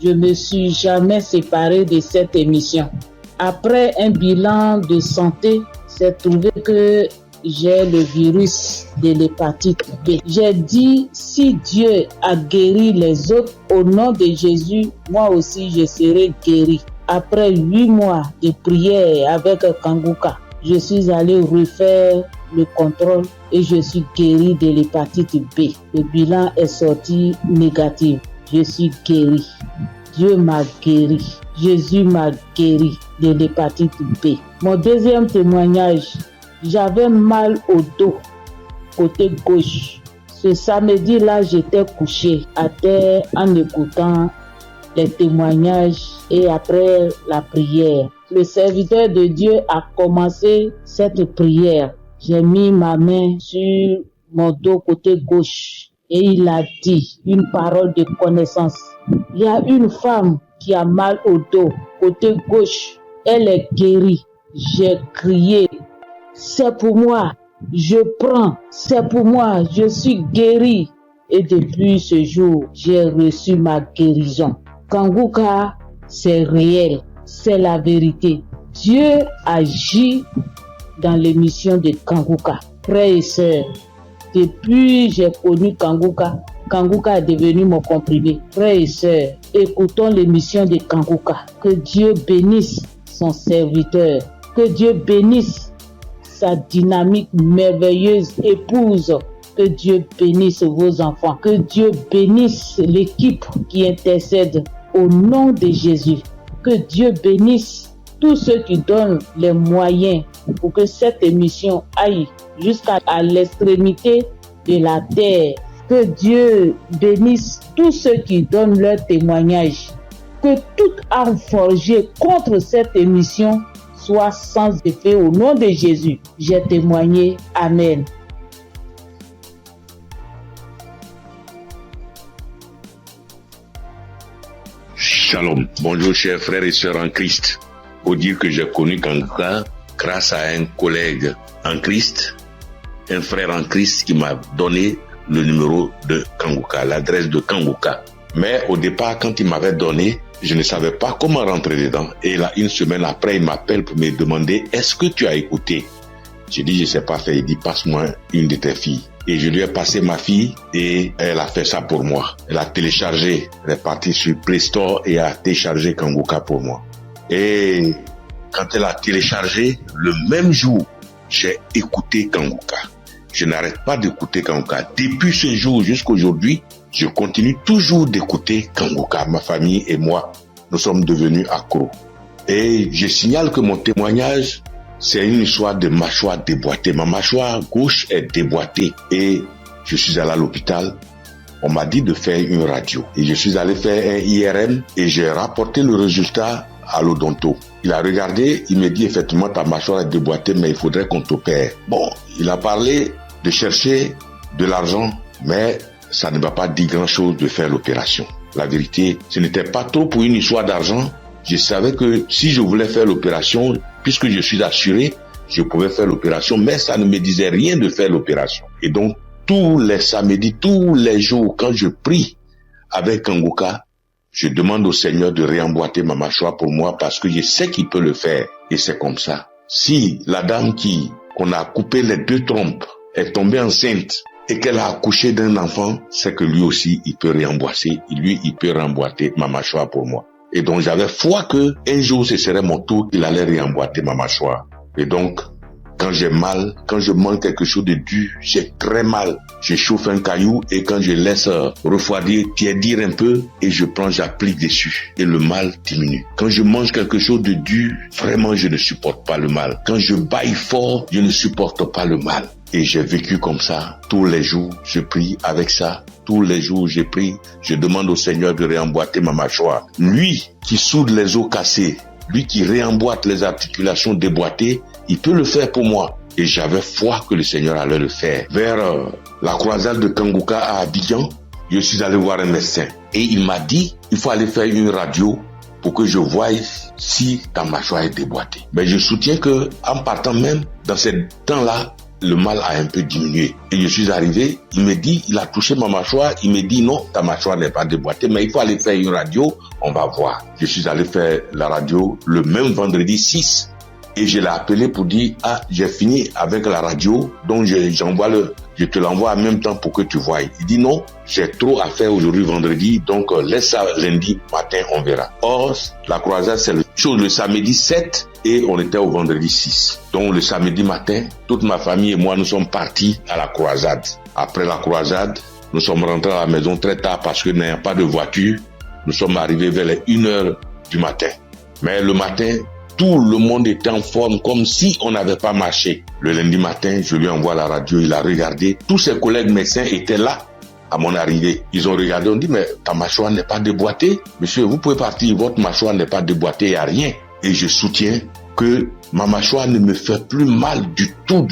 Speaker 6: je ne me suis jamais séparé de cette émission. Après un bilan de santé, c'est trouvé que j'ai le virus de l'hépatite B. J'ai dit, si Dieu a guéri les autres, au nom de Jésus, moi aussi je serai guéri. Après 8 mois de prière avec Kanguka, je suis allé refaire le contrôle et je suis guéri de l'hépatite B. Le bilan est sorti négatif. Je suis guéri. Dieu m'a guéri. Jésus m'a guéri de l'hépatite B. Mon deuxième témoignage, j'avais mal au dos, côté gauche. Ce samedi-là, j'étais couché à terre en écoutant les témoignages et après la prière. Le serviteur de Dieu a commencé cette prière. J'ai mis ma main sur mon dos côté gauche et il a dit une parole de connaissance. Il y a une femme qui a mal au dos côté gauche. Elle est guérie. J'ai crié. C'est pour moi, je prends, c'est pour moi, je suis guéri. Et depuis ce jour, j'ai reçu ma guérison. Kanguka, c'est réel, c'est la vérité. Dieu agit dans l'émission de Kanguka. Frères et sœurs, depuis j'ai connu Kanguka, Kanguka est devenu mon comprimé. Frères et sœurs, écoutons l'émission de Kanguka. Que Dieu bénisse son serviteur, que Dieu bénisse sa dynamique merveilleuse épouse. Que Dieu bénisse vos enfants. Que Dieu bénisse l'équipe qui intercède au nom de Jésus. Que Dieu bénisse tous ceux qui donnent les moyens pour que cette émission aille jusqu'à l'extrémité de la terre. Que Dieu bénisse tous ceux qui donnent leur témoignage. Que toute arme forgée contre cette émission soit sans effet au nom de Jésus. J'ai témoigné. Amen.
Speaker 12: Shalom. Bonjour chers frères et sœurs en Christ. Faut dire que j'ai connu Kanguka grâce à un collègue en Christ, un frère en Christ qui m'a donné le numéro de Kanguka, l'adresse de Kanguka. Mais au départ, quand il m'avait donné, je ne savais pas comment rentrer dedans. Et là, une semaine après, il m'appelle pour me demander, est-ce que tu as écouté? J'ai dit, je ne sais pas faire. Il dit, passe-moi une de tes filles. Et je lui ai passé ma fille et elle a fait ça pour moi. Elle a téléchargé, elle est partie sur Play Store et a téléchargé Kanguka pour moi. Et quand elle a téléchargé, le même jour, j'ai écouté Kanguka. Je n'arrête pas d'écouter Kanguka. Depuis ce jour jusqu'à aujourd'hui, je continue toujours d'écouter Kanguka. Ma famille et moi, nous sommes devenus accros. Et je signale que mon témoignage, c'est une histoire de mâchoire déboîtée. Ma mâchoire gauche est déboîtée et je suis allé à l'hôpital. On m'a dit de faire une radio. Et je suis allé faire un IRM et j'ai rapporté le résultat à l'odonto. Il a regardé, il me dit effectivement ta mâchoire est déboîtée mais il faudrait qu'on t'opère. Bon, il a parlé de chercher de l'argent mais ça ne m'a pas dit grand-chose de faire l'opération. La vérité, ce n'était pas trop pour une histoire d'argent. Je savais que si je voulais faire l'opération, puisque je suis assuré, je pouvais faire l'opération, mais ça ne me disait rien de faire l'opération. Et donc, tous les samedis, tous les jours, quand je prie avec Kanguka, je demande au Seigneur de réemboîter ma mâchoire pour moi parce que je sais qu'il peut le faire. Et c'est comme ça. Si la dame qu'on a coupé les 2 trompes est tombée enceinte et qu'elle a accouché d'un enfant, c'est que lui aussi, il peut réemboîter. Lui, il peut remboîter ma mâchoire pour moi. Et donc, j'avais foi que un jour, ce serait mon tour, il allait réemboîter ma mâchoire. Et donc, quand j'ai mal, quand je mange quelque chose de dur, j'ai très mal. Je chauffe un caillou et quand je laisse refroidir, tiédir un peu et j'applique dessus et le mal diminue. Quand je mange quelque chose de dur, vraiment je ne supporte pas le mal. Quand je baille fort, je ne supporte pas le mal. Et j'ai vécu comme ça. Tous les jours, je prie avec ça. Tous les jours, je prie. Je demande au Seigneur de réemboîter ma mâchoire. Lui qui soude les os cassés, lui qui réemboîte les articulations déboîtées, il peut le faire pour moi. Et j'avais foi que le Seigneur allait le faire. Vers la croisade de Kanguka à Abidjan, je suis allé voir un médecin. Et il m'a dit, il faut aller faire une radio pour que je voie si ta mâchoire est déboîtée. Mais je soutiens que en partant même, dans ces temps-là, le mal a un peu diminué. Et je suis arrivé, il me dit, il a touché ma mâchoire, il me dit non, ta mâchoire n'est pas déboîtée, mais il faut aller faire une radio, on va voir. Je suis allé faire la radio le même vendredi 6 et je l'ai appelé pour dire, j'ai fini avec la radio, donc je te l'envoie en même temps pour que tu voies. Il dit non, j'ai trop à faire aujourd'hui vendredi, donc laisse ça lundi matin, on verra. Or, la croisade, c'est le samedi 7 et on était au vendredi 6. Donc le samedi matin, toute ma famille et moi, nous sommes partis à la croisade. Après la croisade, nous sommes rentrés à la maison très tard parce que n'ayant pas de voiture, nous sommes arrivés vers les 1h du matin. Mais le matin, tout le monde était en forme comme si on n'avait pas marché. Le lundi matin, je lui envoie la radio, il a regardé. Tous ses collègues médecins étaient là à mon arrivée. Ils ont regardé, on dit, mais ta mâchoire n'est pas déboîtée. Monsieur, vous pouvez partir, votre mâchoire n'est pas déboîtée, il n'y a rien. Et je soutiens que ma mâchoire ne me fait plus mal du tout.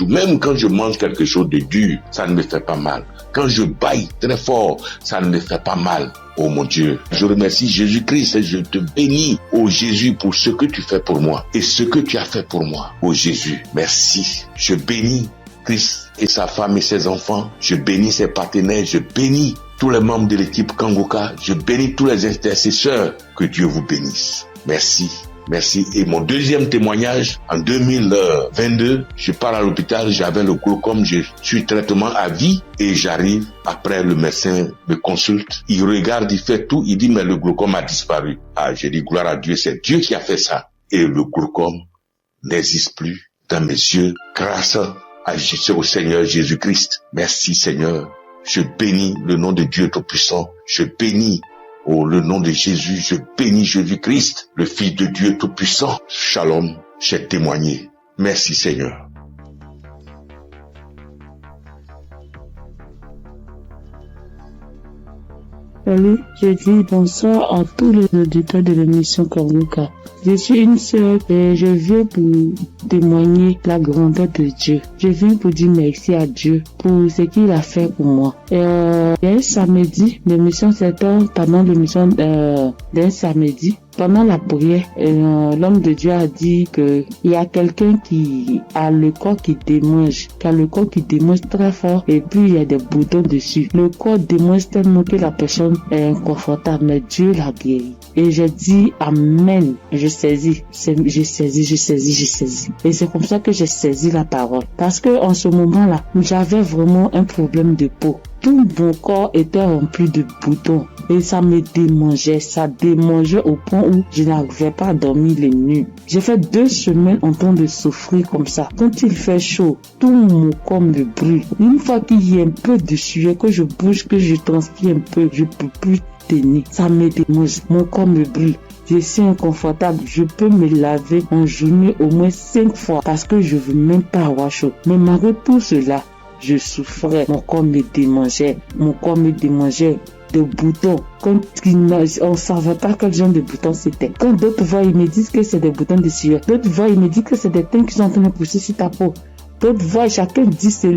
Speaker 12: Même quand je mange quelque chose de dur, ça ne me fait pas mal. Quand je baille très fort, ça ne me fait pas mal. Oh mon Dieu, je remercie Jésus-Christ et je te bénis, oh Jésus, pour ce que tu fais pour moi et ce que tu as fait pour moi. Oh Jésus, merci. Je bénis Christ et sa femme et ses enfants. Je bénis ses partenaires. Je bénis tous les membres de l'équipe Kanguka. Je bénis tous les intercesseurs. Que Dieu vous bénisse. Merci. Merci. Et mon deuxième témoignage, en 2022, je pars à l'hôpital, j'avais le glaucome, je suis traitement à vie et j'arrive, après le médecin me consulte, il regarde, il fait tout, il dit mais le glaucome a disparu. J'ai dit gloire à Dieu, c'est Dieu qui a fait ça. Et le glaucome n'existe plus dans mes yeux grâce au Seigneur Jésus-Christ. Merci Seigneur. Je bénis le nom de Dieu Tout-Puissant. Je bénis le nom de Jésus, je bénis Jésus-Christ, le Fils de Dieu Tout-Puissant. Shalom, j'ai témoigné. Merci Seigneur.
Speaker 13: Salut, je dis bonsoir à tous les auditeurs de l'émission Kanguka. Je suis une sœur et je viens pour témoigner la grandeur de Dieu. Je viens pour dire merci à Dieu pour ce qu'il a fait pour moi. Il y a un samedi, l'émission c'était pendant l'émission d'un samedi. Pendant la prière, l'homme de Dieu a dit que il y a quelqu'un qui a le corps qui démange, très fort et puis il y a des boutons dessus. Le corps démange tellement que la personne est inconfortable, mais Dieu l'a guéri. Et j'ai dit amen. Je saisis. Et c'est comme ça que j'ai saisi la parole. Parce que en ce moment-là, j'avais vraiment un problème de peau. Tout mon corps était rempli de boutons et ça me démangeait. Ça démangeait au point où je n'arrivais pas à dormir les nuits. J'ai fait 2 semaines en train de souffrir comme ça. Quand il fait chaud, tout mon corps me brûle. Une fois qu'il y a un peu de sueur, que je bouge, que je transpire un peu, je peux plus tenir. Ça me démange. Mon corps me brûle. Je suis inconfortable. Je peux me laver en journée au moins 5 fois parce que je veux même pas avoir chaud. Mais malgré tout cela, je souffrais, mon corps me démangeait de boutons. Quand on ne savait pas quel genre de boutons c'était. Quand d'autres voient, ils me disent que c'est des boutons de sueur. D'autres voient, ils me disent que c'est des teintes qui sont en train de pousser sur ta peau. D'autres voient, chacun dit ça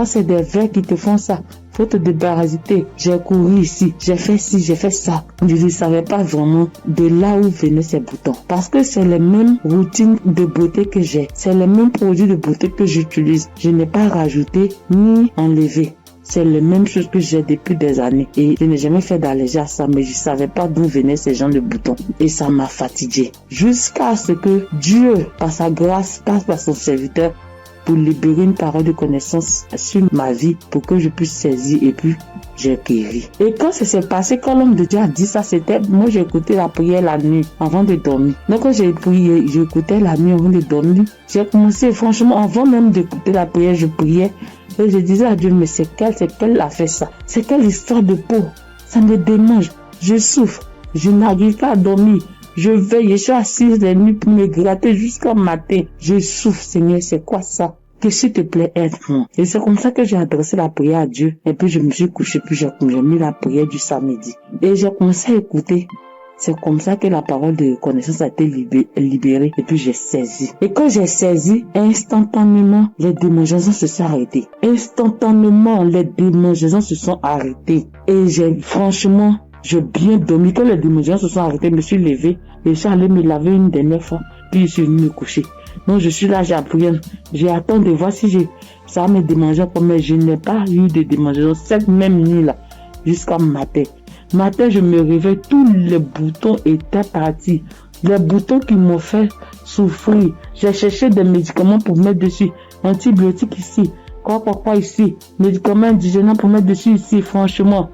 Speaker 13: c'est des vers qui te font ça. Faut te débarrasser. J'ai couru ici, j'ai fait ci, j'ai fait ça. Je ne savais pas vraiment de là où venaient ces boutons. Parce que c'est les mêmes routines de beauté que j'ai. C'est les mêmes produits de beauté que j'utilise. Je n'ai pas rajouté ni enlevé. C'est les mêmes choses que j'ai depuis des années. Et je n'ai jamais fait d'allergie à ça, mais je savais pas d'où venaient ces gens de boutons. Et ça m'a fatigué. Jusqu'à ce que Dieu, par sa grâce, passe par son serviteur pour libérer une parole de connaissance sur ma vie pour que je puisse saisir et puis j'ai guéri. Et quand ça s'est passé, quand l'homme de Dieu a dit ça, c'était, moi j'ai écouté la prière la nuit avant de dormir. Donc quand j'ai prié, j'écoutais la nuit avant de dormir. J'ai commencé, franchement, avant même d'écouter la prière, je priais et je disais à Dieu, mais c'est quelle a fait ça? C'est quelle histoire de peau? Ça me démange, je souffre, je n'arrive pas à dormir. Je veille, je suis assise la nuit pour me gratter jusqu'au matin. Je souffre, Seigneur, c'est quoi ça? Que s'il te plaît, aide-moi. Et c'est comme ça que j'ai adressé la prière à Dieu. Et puis je me suis couché, puis j'ai mis la prière du samedi. Et j'ai commencé à écouter. C'est comme ça que la parole de connaissance a été libérée. Et puis j'ai saisi. Et quand j'ai saisi, instantanément, les démangeaisons se sont arrêtées. Instantanément, les démangeaisons se sont arrêtées. Et j'ai bien dormi. Quand les démangeaisons se sont arrêtées, je me suis levé et je suis allé me laver une dernière fois. Puis je suis venu me coucher. Donc je suis là, j'ai appris. J'ai attendu de voir si ça me démangeait. Mais je n'ai pas eu de démangeaisons cette même nuit-là jusqu'à matin. Matin, je me réveille, tous les boutons étaient partis. Les boutons qui m'ont fait souffrir. J'ai cherché des médicaments pour mettre dessus. Antibiotiques ici. Quoi ici. Médicaments indigènes pour mettre dessus ici. Franchement.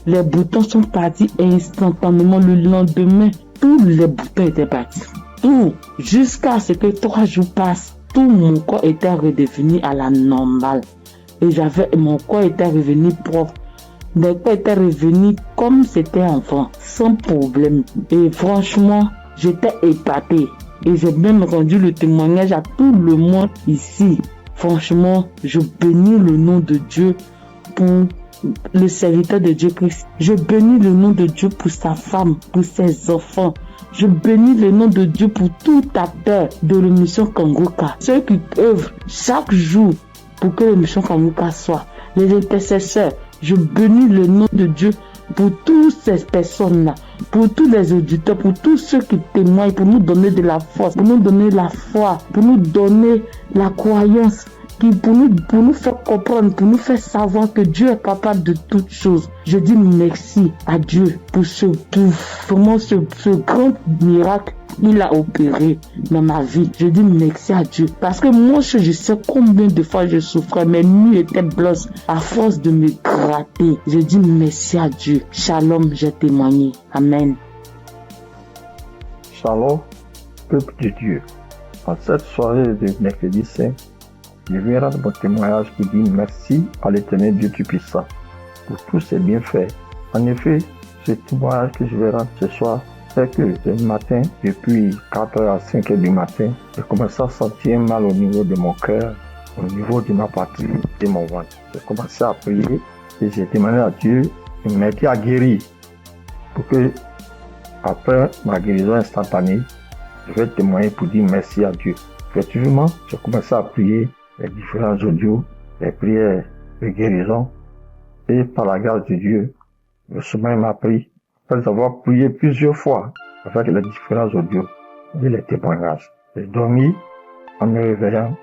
Speaker 13: Les boutons sont partis instantanément. Le lendemain, tous les boutons étaient partis. Tout. Jusqu'à ce que 3 jours passent, tout mon corps était redevenu à la normale. Et mon corps était revenu propre. Mon corps était revenu comme c'était enfant, sans problème. Et franchement, j'étais épatée. Et j'ai même rendu le témoignage à tout le monde ici. Franchement, je bénis le nom de Dieu pour le serviteur de Dieu Christ. Je bénis le nom de Dieu pour sa femme, pour ses enfants. Je bénis le nom de Dieu pour tout acteur de l'émission Kangoka. Ceux qui œuvrent chaque jour pour que l'émission Kangoka soit. Les intercesseurs. Je bénis le nom de Dieu pour toutes ces personnes-là, pour tous les auditeurs, pour tous ceux qui témoignent, pour nous donner de la force, pour nous donner la foi, pour nous donner la croyance. Pour nous faire comprendre, pour nous faire savoir que Dieu est capable de toutes choses. Je dis merci à Dieu pour ce grand miracle qu'il a opéré dans ma vie. Je dis merci à Dieu. Parce que moi, je sais combien de fois je souffrais. Mes nuits étaient blanches à force de me gratter. Je dis merci à Dieu. Shalom, j'ai témoigné. Amen.
Speaker 14: Shalom, peuple de Dieu. En cette soirée de mercredi saint, je viens rendre mon témoignage pour dire merci à l'Éternel Dieu Tout-Puissant pour tous ses bienfaits. En effet, ce témoignage que je vais rendre ce soir, c'est que ce matin, depuis 4h à 5h du matin, j'ai commencé à sentir un mal au niveau de mon cœur, au niveau de ma partie, de mon ventre. J'ai commencé à prier et j'ai demandé à Dieu de m'aider à guérir pour que, après ma guérison instantanée, je vais témoigner pour dire merci à Dieu. Effectivement, j'ai commencé à prier les différents audios, les prières de guérison, et par la grâce de Dieu, le sommeil m'a pris, après avoir prié plusieurs fois avec les différents audios et les témoignages. J'ai dormi en me réveillant,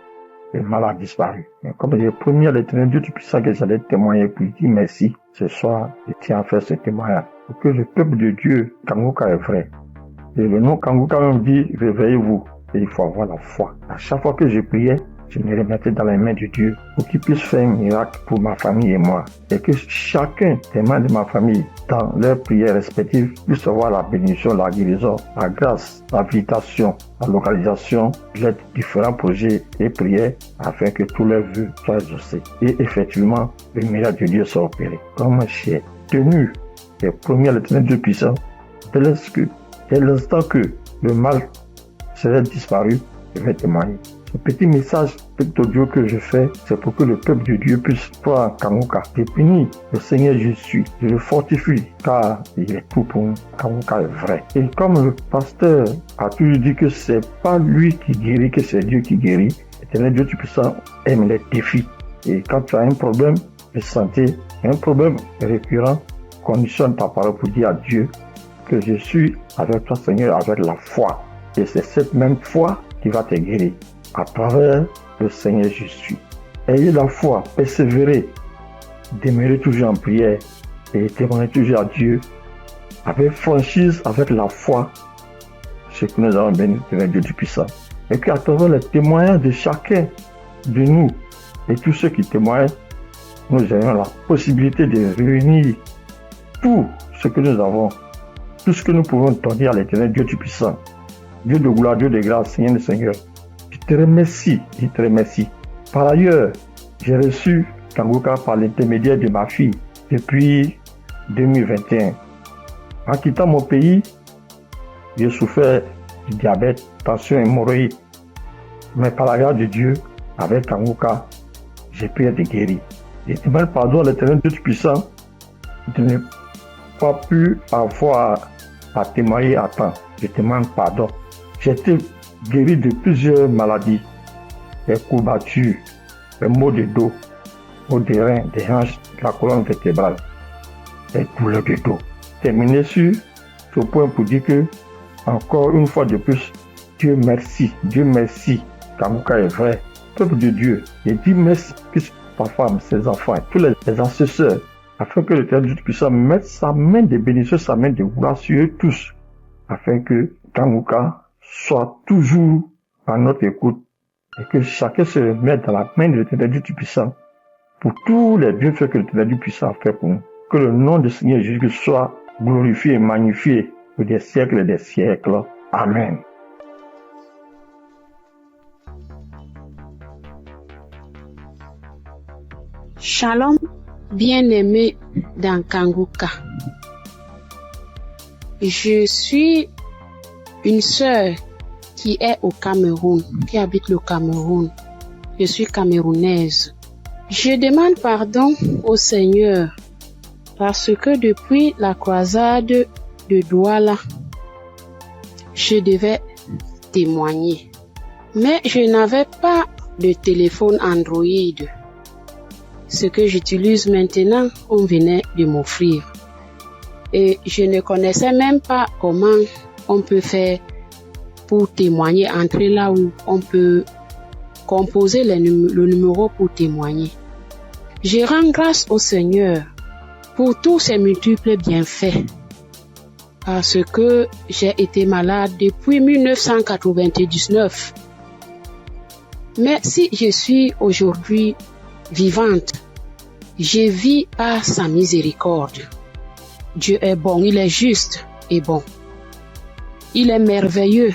Speaker 14: le mal a disparu. Mais comme j'ai promis à l'Éternel Dieu Tout-Puissant que j'allais témoigner pour dire merci, ce soir, je tiens à faire ce témoignage pour que le peuple de Dieu, Kangoka est vrai. Et le nom Kangoka même dit, réveillez-vous, et il faut avoir la foi. À chaque fois que je priais, je me remettais dans les mains de Dieu pour qu'il puisse faire un miracle pour ma famille et moi. Et que chacun des membres de ma famille, dans leurs prières respectives, puisse avoir la bénédiction, la guérison, la grâce, la visitation, la localisation, les différents projets et prières afin que tous leurs vœux soient exaucés. Et effectivement, le miracle de Dieu soit opéré. Comme j'ai tenu les premiers à l'Éternel Dieu puissant, dès l'instant que le mal serait disparu, je vais témoigner. Ce petit message, petit audio que je fais, c'est pour que le peuple de Dieu puisse croire en Kangoka. Je bénis le Seigneur Jésus, je le fortifie, car il est tout pour nous. Kangoka est vrai. Et comme le pasteur a toujours dit que c'est pas lui qui guérit, que c'est Dieu qui guérit, l'Éternel Dieu Tout-Puissant aime les défis. Et quand tu as un problème de santé, un problème récurrent, conditionne ta parole pour dire à Dieu que je suis avec toi, Seigneur, avec la foi. Et c'est cette même foi qui va te guérir. À travers le Seigneur Jésus. Ayez la foi, persévérez. demeurer toujours en prière et témoigner toujours à Dieu avec franchise, avec la foi, ce que nous avons béni de Dieu Tout-Puissant. Et qu'à travers les témoignages de chacun de nous et tous ceux qui témoignent, nous ayons la possibilité de réunir tout ce que nous avons, tout ce que nous pouvons donner à l'Éternel Dieu Tout-Puissant. Dieu de gloire, Dieu de grâce, Seigneur le Seigneur. Je te remercie. Par ailleurs, j'ai reçu Kanguka par l'intermédiaire de ma fille depuis 2021. En quittant mon pays, j'ai souffert du diabète, tension, hémorroïde. Mais par la grâce de Dieu, avec Kanguka, j'ai pu être guéri. Je demande pardon à l'Éternel Dieu Tout-Puissant de ne pas pu avoir à témoigner à temps. Je demande pardon. J'ai été guéri de plusieurs maladies, des courbatures, des maux de dos, maux des reins, des hanches, de la colonne vertébrale, des douleurs de dos. Terminé sur ce point pour dire que, encore une fois de plus, Dieu merci, Kanguka est vrai. Peuple de Dieu, je dis merci que sa femme, ses enfants, tous les ancesteurs, afin que l'Éternel Dieu puisse mettre sa main de bénédiction, sa main de gloire sur eux tous, afin que Kanguka soit toujours à notre écoute et que chacun se remette dans la main de l'Éternel Dieu Tout-Puissant pour tous les bienfaits que l'Éternel Dieu Puissant a fait pour nous. Que le nom du Seigneur Jésus soit glorifié et magnifié pour des siècles et des siècles. Amen.
Speaker 15: Shalom, bien-aimé dans Kanguka. Je suis une sœur qui est au Cameroun, qui habite le Cameroun. Je suis camerounaise. Je demande pardon au Seigneur parce que depuis la croisade de Douala, je devais témoigner. Mais je n'avais pas de téléphone Android. Ce que j'utilise maintenant, on venait de m'offrir. Et je ne connaissais même pas comment on peut faire pour témoigner, entrer là où on peut composer le numéro pour témoigner. Je rends grâce au Seigneur pour tous ses multiples bienfaits. Parce que j'ai été malade depuis 1999. Mais si je suis aujourd'hui vivante, je vis par sa miséricorde. Dieu est bon, il est juste et bon. Il est merveilleux,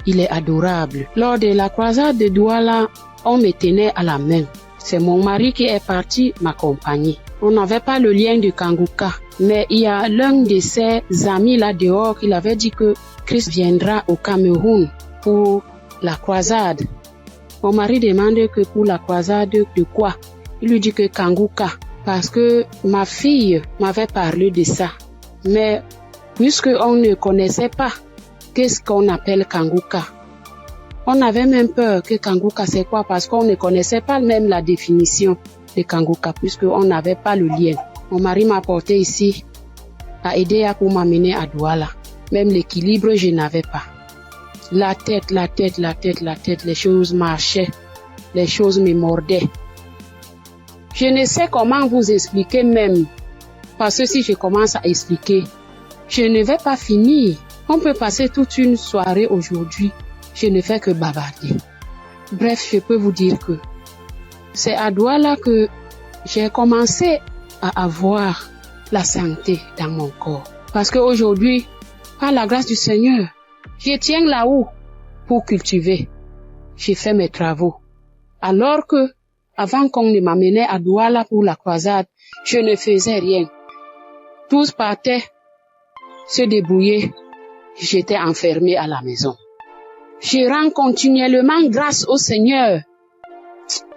Speaker 15: il est adorable. Lors de la croisade de Douala, on me tenait à la main. C'est mon mari qui est parti m'accompagner. On n'avait pas le lien de Kanguka, mais il y a l'un de ses amis là dehors qui avait dit que Christ viendra au Cameroun pour la croisade. Mon mari demande que pour la croisade de quoi? Il lui dit que Kanguka, parce que ma fille m'avait parlé de ça. Mais puisque on ne connaissait pas qu'est-ce qu'on appelle Kanguka, on avait même peur que Kanguka c'est quoi, parce qu'on ne connaissait pas même la définition de Kanguka, puisqu'on n'avait pas le lien. Mon mari m'a porté ici, a aidé pour m'amener à Douala. Même l'équilibre, je n'avais pas. La tête, les choses marchaient, les choses me mordaient. Je ne sais comment vous expliquer même, parce que si je commence à expliquer, je ne vais pas finir. On peut passer toute une soirée aujourd'hui, je ne fais que bavarder. Bref, je peux vous dire que c'est à Douala que j'ai commencé à avoir la santé dans mon corps. Parce qu'aujourd'hui, par la grâce du Seigneur, je tiens là-haut pour cultiver. J'ai fait mes travaux. Alors que, avant qu'on ne m'amenait à Douala pour la croisade, je ne faisais rien. Tous partaient se débrouiller. J'étais enfermée à la maison. Je rends continuellement grâce au Seigneur.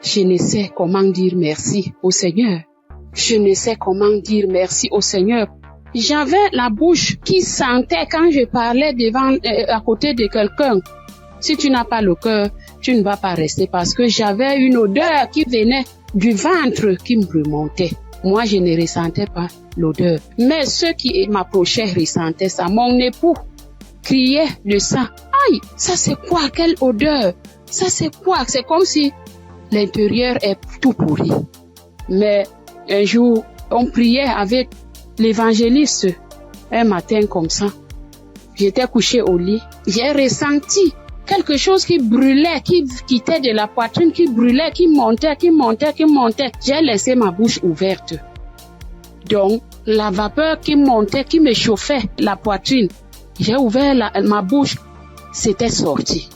Speaker 15: Je ne sais comment dire merci au Seigneur. Je ne sais comment dire merci au Seigneur. J'avais la bouche qui sentait quand je parlais à côté de quelqu'un. Si tu n'as pas le cœur, tu ne vas pas rester, parce que j'avais une odeur qui venait du ventre qui me remontait. Moi, je ne ressentais pas l'odeur. Mais ceux qui m'approchaient ressentaient ça. Mon époux criait de ça. Aïe, ça c'est quoi? Quelle odeur? Ça c'est quoi? C'est comme si l'intérieur est tout pourri. Mais Un jour, on priait avec l'évangéliste un matin comme ça. J'étais couchée au lit. J'ai ressenti quelque chose qui brûlait, qui quittait de la poitrine, qui brûlait, qui montait. J'ai laissé ma bouche ouverte. Donc, la vapeur qui montait, qui me chauffait la poitrine, j'ai ouvert ma bouche, c'était sorti.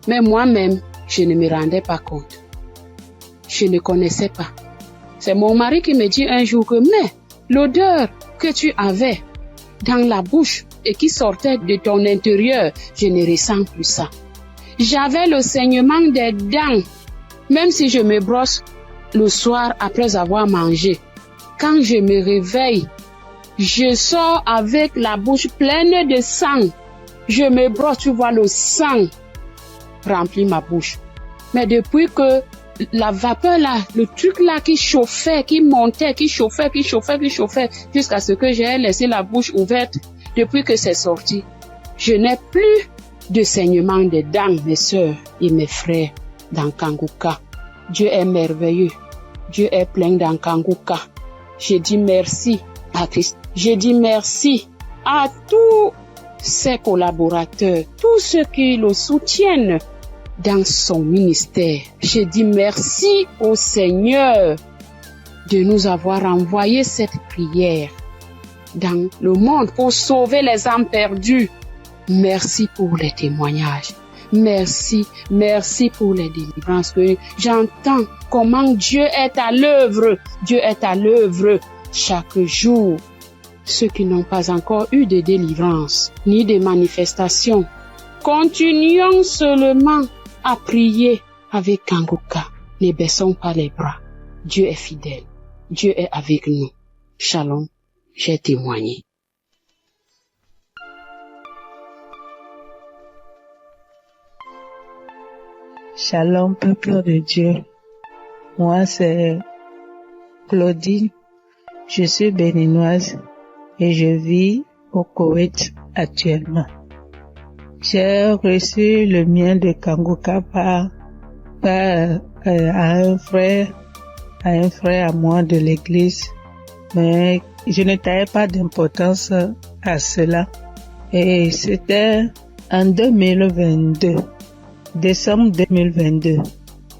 Speaker 15: Mais moi-même, je ne me rendais pas compte. Je ne connaissais pas. C'est mon mari qui me dit un jour que, mais l'odeur que tu avais dans la bouche et qui sortait de ton intérieur, je ne ressens plus ça. J'avais le saignement des dents, même si je me brosse le soir après avoir mangé. Quand je me réveille, je sors avec la bouche pleine de sang. Je me brosse, tu vois, le sang remplit ma bouche. Mais depuis que la vapeur là, le truc là qui chauffait, qui montait, qui chauffait, jusqu'à ce que j'ai laissé la bouche ouverte, depuis que c'est sorti, je n'ai plus de saignement des dents, mes sœurs et mes frères dans Kanguka. Dieu est merveilleux. Dieu est plein dans Kanguka. Je dis merci à Christ. Je dis merci à tous ses collaborateurs, tous ceux qui le soutiennent dans son ministère. Je dis merci au Seigneur de nous avoir envoyé cette prière dans le monde pour sauver les âmes perdues. Merci pour les témoignages. Merci pour les délivrances que j'entends comment Dieu est à l'œuvre. Dieu est à l'œuvre chaque jour. Ceux qui n'ont pas encore eu de délivrance ni de manifestation, continuons seulement à prier avec Kanguka. Ne baissons pas les bras. Dieu est fidèle. Dieu est avec nous. Shalom, j'ai témoigné.
Speaker 11: Shalom, peuple de Dieu. Moi, c'est Claudine. Je suis béninoise et je vis au Koweït actuellement. J'ai reçu le mien de Kanguka par un frère à moi de l'église, mais je ne taillais pas d'importance à cela. Et c'était en 2022, décembre 2022.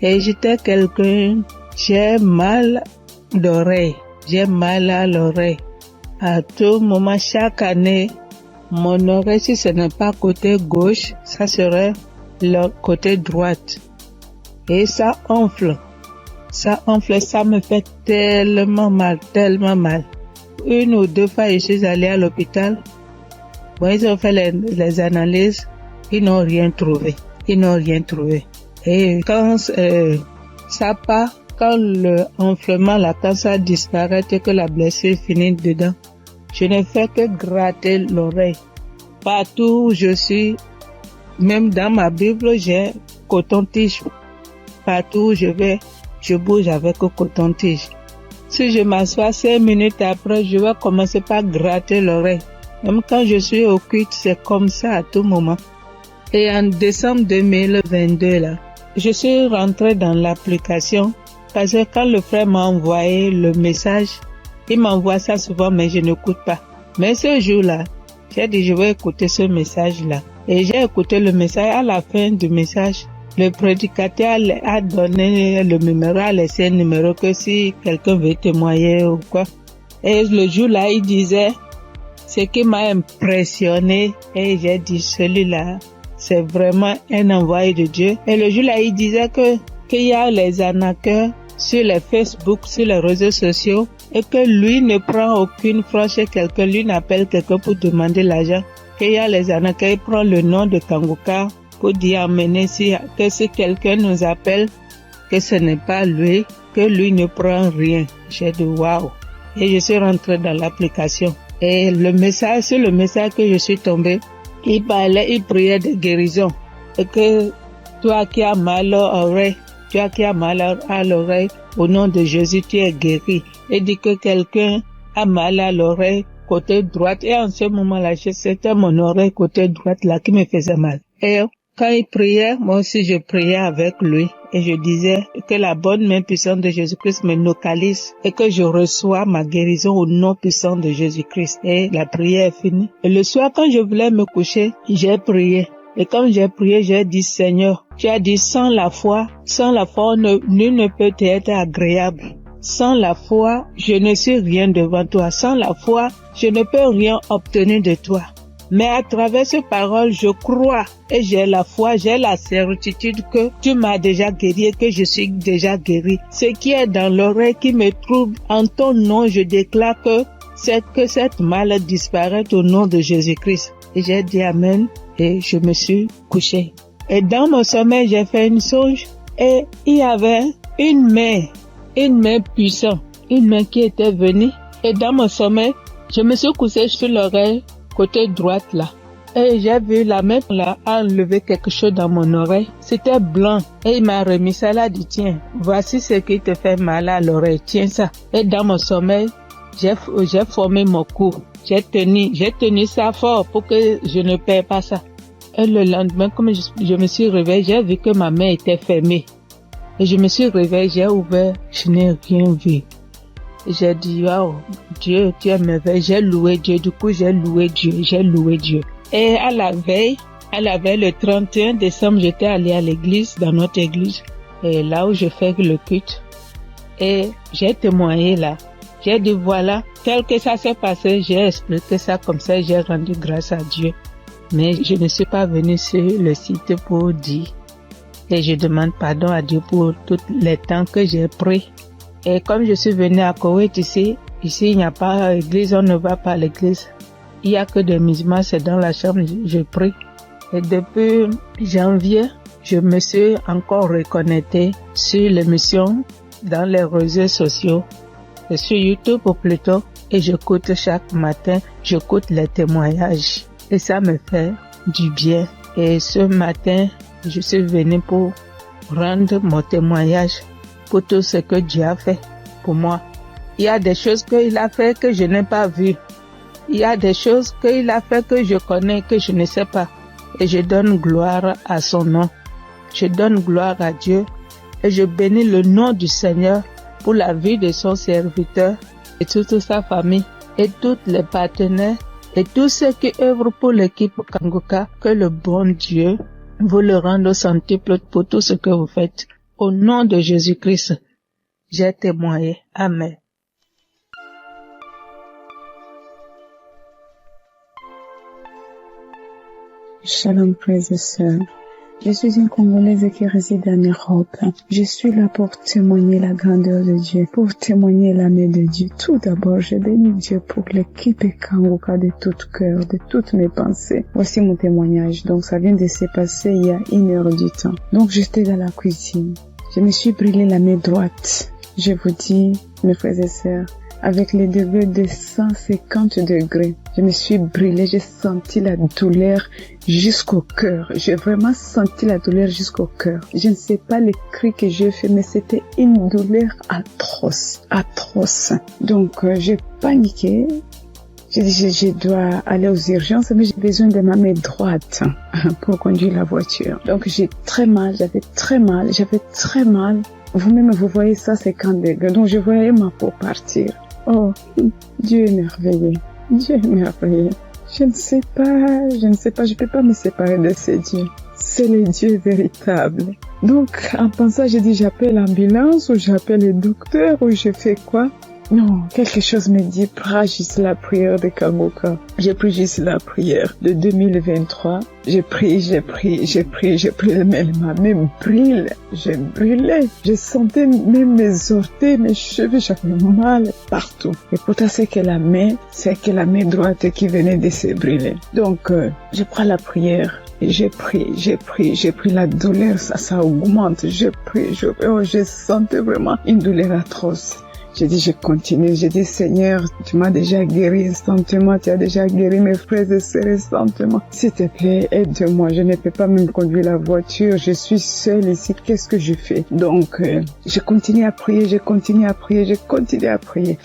Speaker 11: Et j'étais quelqu'un, j'ai mal d'oreille, j'ai mal à l'oreille. À tout moment, chaque année, mon oreille, si ce n'est pas côté gauche, ça serait le côté droite. Et ça enfle, ça me fait tellement mal. Une ou deux fois, je suis allée à l'hôpital. Bon, ils ont fait les analyses, ils n'ont rien trouvé. Et quand ça part, quand le enflement, quand ça disparaît et que la blessure finit dedans, je ne fais que gratter l'oreille. Partout où je suis, même dans ma Bible, j'ai coton-tige. Partout où je vais, je bouge avec le coton-tige. Si je m'assois 5 minutes après, je vais commencer par gratter l'oreille. Même quand je suis au culte, c'est comme ça à tout moment. Et en décembre 2022, là, je suis rentrée dans l'application parce que quand le frère m'a envoyé le message, il m'envoie ça souvent, mais je n'écoute pas. Mais ce jour-là, j'ai dit, je vais écouter ce message-là. Et j'ai écouté le message. À la fin du message, le prédicateur a donné le numéro, a laissé un numéro que si quelqu'un veut témoigner ou quoi. Et le jour-là, il disait, ce qui m'a impressionné, et j'ai dit, celui-là, c'est vraiment un envoyé de Dieu. Et le jour-là, il disait qu'il y a les arnaqueurs sur les Facebook, sur les réseaux sociaux, et que lui ne prend aucune franche chez quelqu'un, lui n'appelle quelqu'un pour demander l'argent, qu'il y a les arnaqueurs, il prend le nom de Kanguka pour dire amener que si quelqu'un nous appelle, que ce n'est pas lui, que lui ne prend rien. J'ai dit waouh. Et je suis rentrée dans l'application. Et sur le message que je suis tombée, il priait de guérison. Et que toi qui as mal à l'oreille, au nom de Jésus, tu es guéri. Et dit que quelqu'un a mal à l'oreille côté droite. Et en ce moment-là, c'était mon oreille côté droite là qui me faisait mal. Et Quand il priait, moi aussi je priais avec lui et je disais que la bonne main puissante de Jésus-Christ me localise et que je reçois ma guérison au nom puissant de Jésus-Christ. Et la prière est finie. Et le soir, quand je voulais me coucher, j'ai prié. Et quand j'ai prié, j'ai dit, Seigneur, tu as dit, sans la foi, nul ne peut être agréable. Sans la foi, je ne suis rien devant toi. Sans la foi, je ne peux rien obtenir de toi. Mais à travers ces paroles, je crois et j'ai la foi, j'ai la certitude que tu m'as déjà guéri et que je suis déjà guéri. Ce qui est dans l'oreille qui me trouble, en ton nom, je déclare que cette maladie disparaît au nom de Jésus-Christ. Et j'ai dit Amen et je me suis couché. Et dans mon sommeil, j'ai fait une songe et il y avait une main puissante, une main qui était venue. Et dans mon sommeil, je me suis couché sur l'oreille côté droite là. Et j'ai vu la main là enlever quelque chose dans mon oreille. C'était blanc. Et il m'a remis ça là, dit tiens, voici ce qui te fait mal à l'oreille, tiens ça. Et dans mon sommeil, j'ai formé mon cou. J'ai tenu ça fort pour que je ne perds pas ça. Et le lendemain, comme je me suis réveillée, j'ai vu que ma main était fermée. Et je me suis réveillée, j'ai ouvert, je n'ai rien vu. J'ai dit, wow, Dieu, tu es merveilleux. J'ai loué Dieu. Du coup, j'ai loué Dieu. Et à la veille, le 31 décembre, j'étais allée à l'église, dans notre église, et là où je fais le culte. Et j'ai témoigné là. J'ai dit, voilà, tel que ça s'est passé, j'ai expliqué ça comme ça, j'ai rendu grâce à Dieu. Mais je ne suis pas venue sur le site pour dire. Et je demande pardon à Dieu pour tous les temps que j'ai pris. Et comme je suis venue à Koweït ici il n'y a pas d'église, on ne va pas à l'église. Il n'y a que des musulmans, c'est dans la chambre, je prie. Et depuis janvier, je me suis encore reconnectée sur l'émission dans les réseaux sociaux, et sur YouTube plutôt, et j'écoute chaque matin, j'écoute les témoignages. Et ça me fait du bien. Et ce matin, je suis venue pour rendre mon témoignage pour tout ce que Dieu a fait pour moi. Il y a des choses qu'il a fait que je n'ai pas vues. Il y a des choses qu'il a fait que je connais, que je ne sais pas. Et je donne gloire à son nom. Je donne gloire à Dieu. Et je bénis le nom du Seigneur pour la vie de son serviteur et toute sa famille et tous les partenaires et tous ceux qui œuvrent pour l'équipe Kanguka. Que le bon Dieu vous le rende au centuple pour tout ce que vous faites. Au nom de Jésus-Christ, j'ai témoigné. Amen.
Speaker 10: Shalom, frères et sœurs. Je suis une Congolaise qui réside en Europe. Je suis là pour témoigner la grandeur de Dieu, pour témoigner la main de Dieu. Tout d'abord, je bénis Dieu pour l'équipe Kanguka de tout cœur, de toutes mes pensées. Voici mon témoignage. Donc, ça vient de se passer il y a 1 heure du temps. Donc, j'étais dans la cuisine. Je me suis brûlé la main droite. Je vous dis, mes frères et sœurs, avec les degrés de 150 degrés, je me suis brûlée, j'ai senti la douleur jusqu'au cœur. J'ai vraiment senti la douleur jusqu'au cœur. Je ne sais pas les cris que j'ai fait, mais c'était une douleur atroce. Donc, j'ai paniqué. J'ai dit, je dois aller aux urgences, mais j'ai besoin de ma main droite pour conduire la voiture. Donc, j'avais très mal. Vous-même, vous voyez ça, 50 degrés. Donc, je voyais ma peau partir. Oh, Dieu est merveilleux. Je ne sais pas, je peux pas me séparer de ce Dieu. C'est le Dieu véritable. Donc, en pensant, j'ai dit, j'appelle l'ambulance ou j'appelle le docteur ou je fais quoi? Non, quelque chose me dit, prie juste la prière de Kanguka. J'ai pris juste la prière de 2023. J'ai pris, mais ma main brûle. Je brûlais. Je sentais même mes orteils, mes cheveux, j'avais mal partout. Et pourtant, c'est que la main droite qui venait de se brûler. Donc, je prends la prière. J'ai pris la douleur, ça augmente. Je sentais vraiment une douleur atroce. J'ai dit, je continue. J'ai dit, Seigneur, tu m'as déjà guéri instantanément. Tu as déjà guéri mes frères et sœurs instantanément. S'il te plaît, aide-moi. Je ne peux pas même conduire la voiture. Je suis seule ici. Qu'est-ce que je fais? Donc, je continue à prier.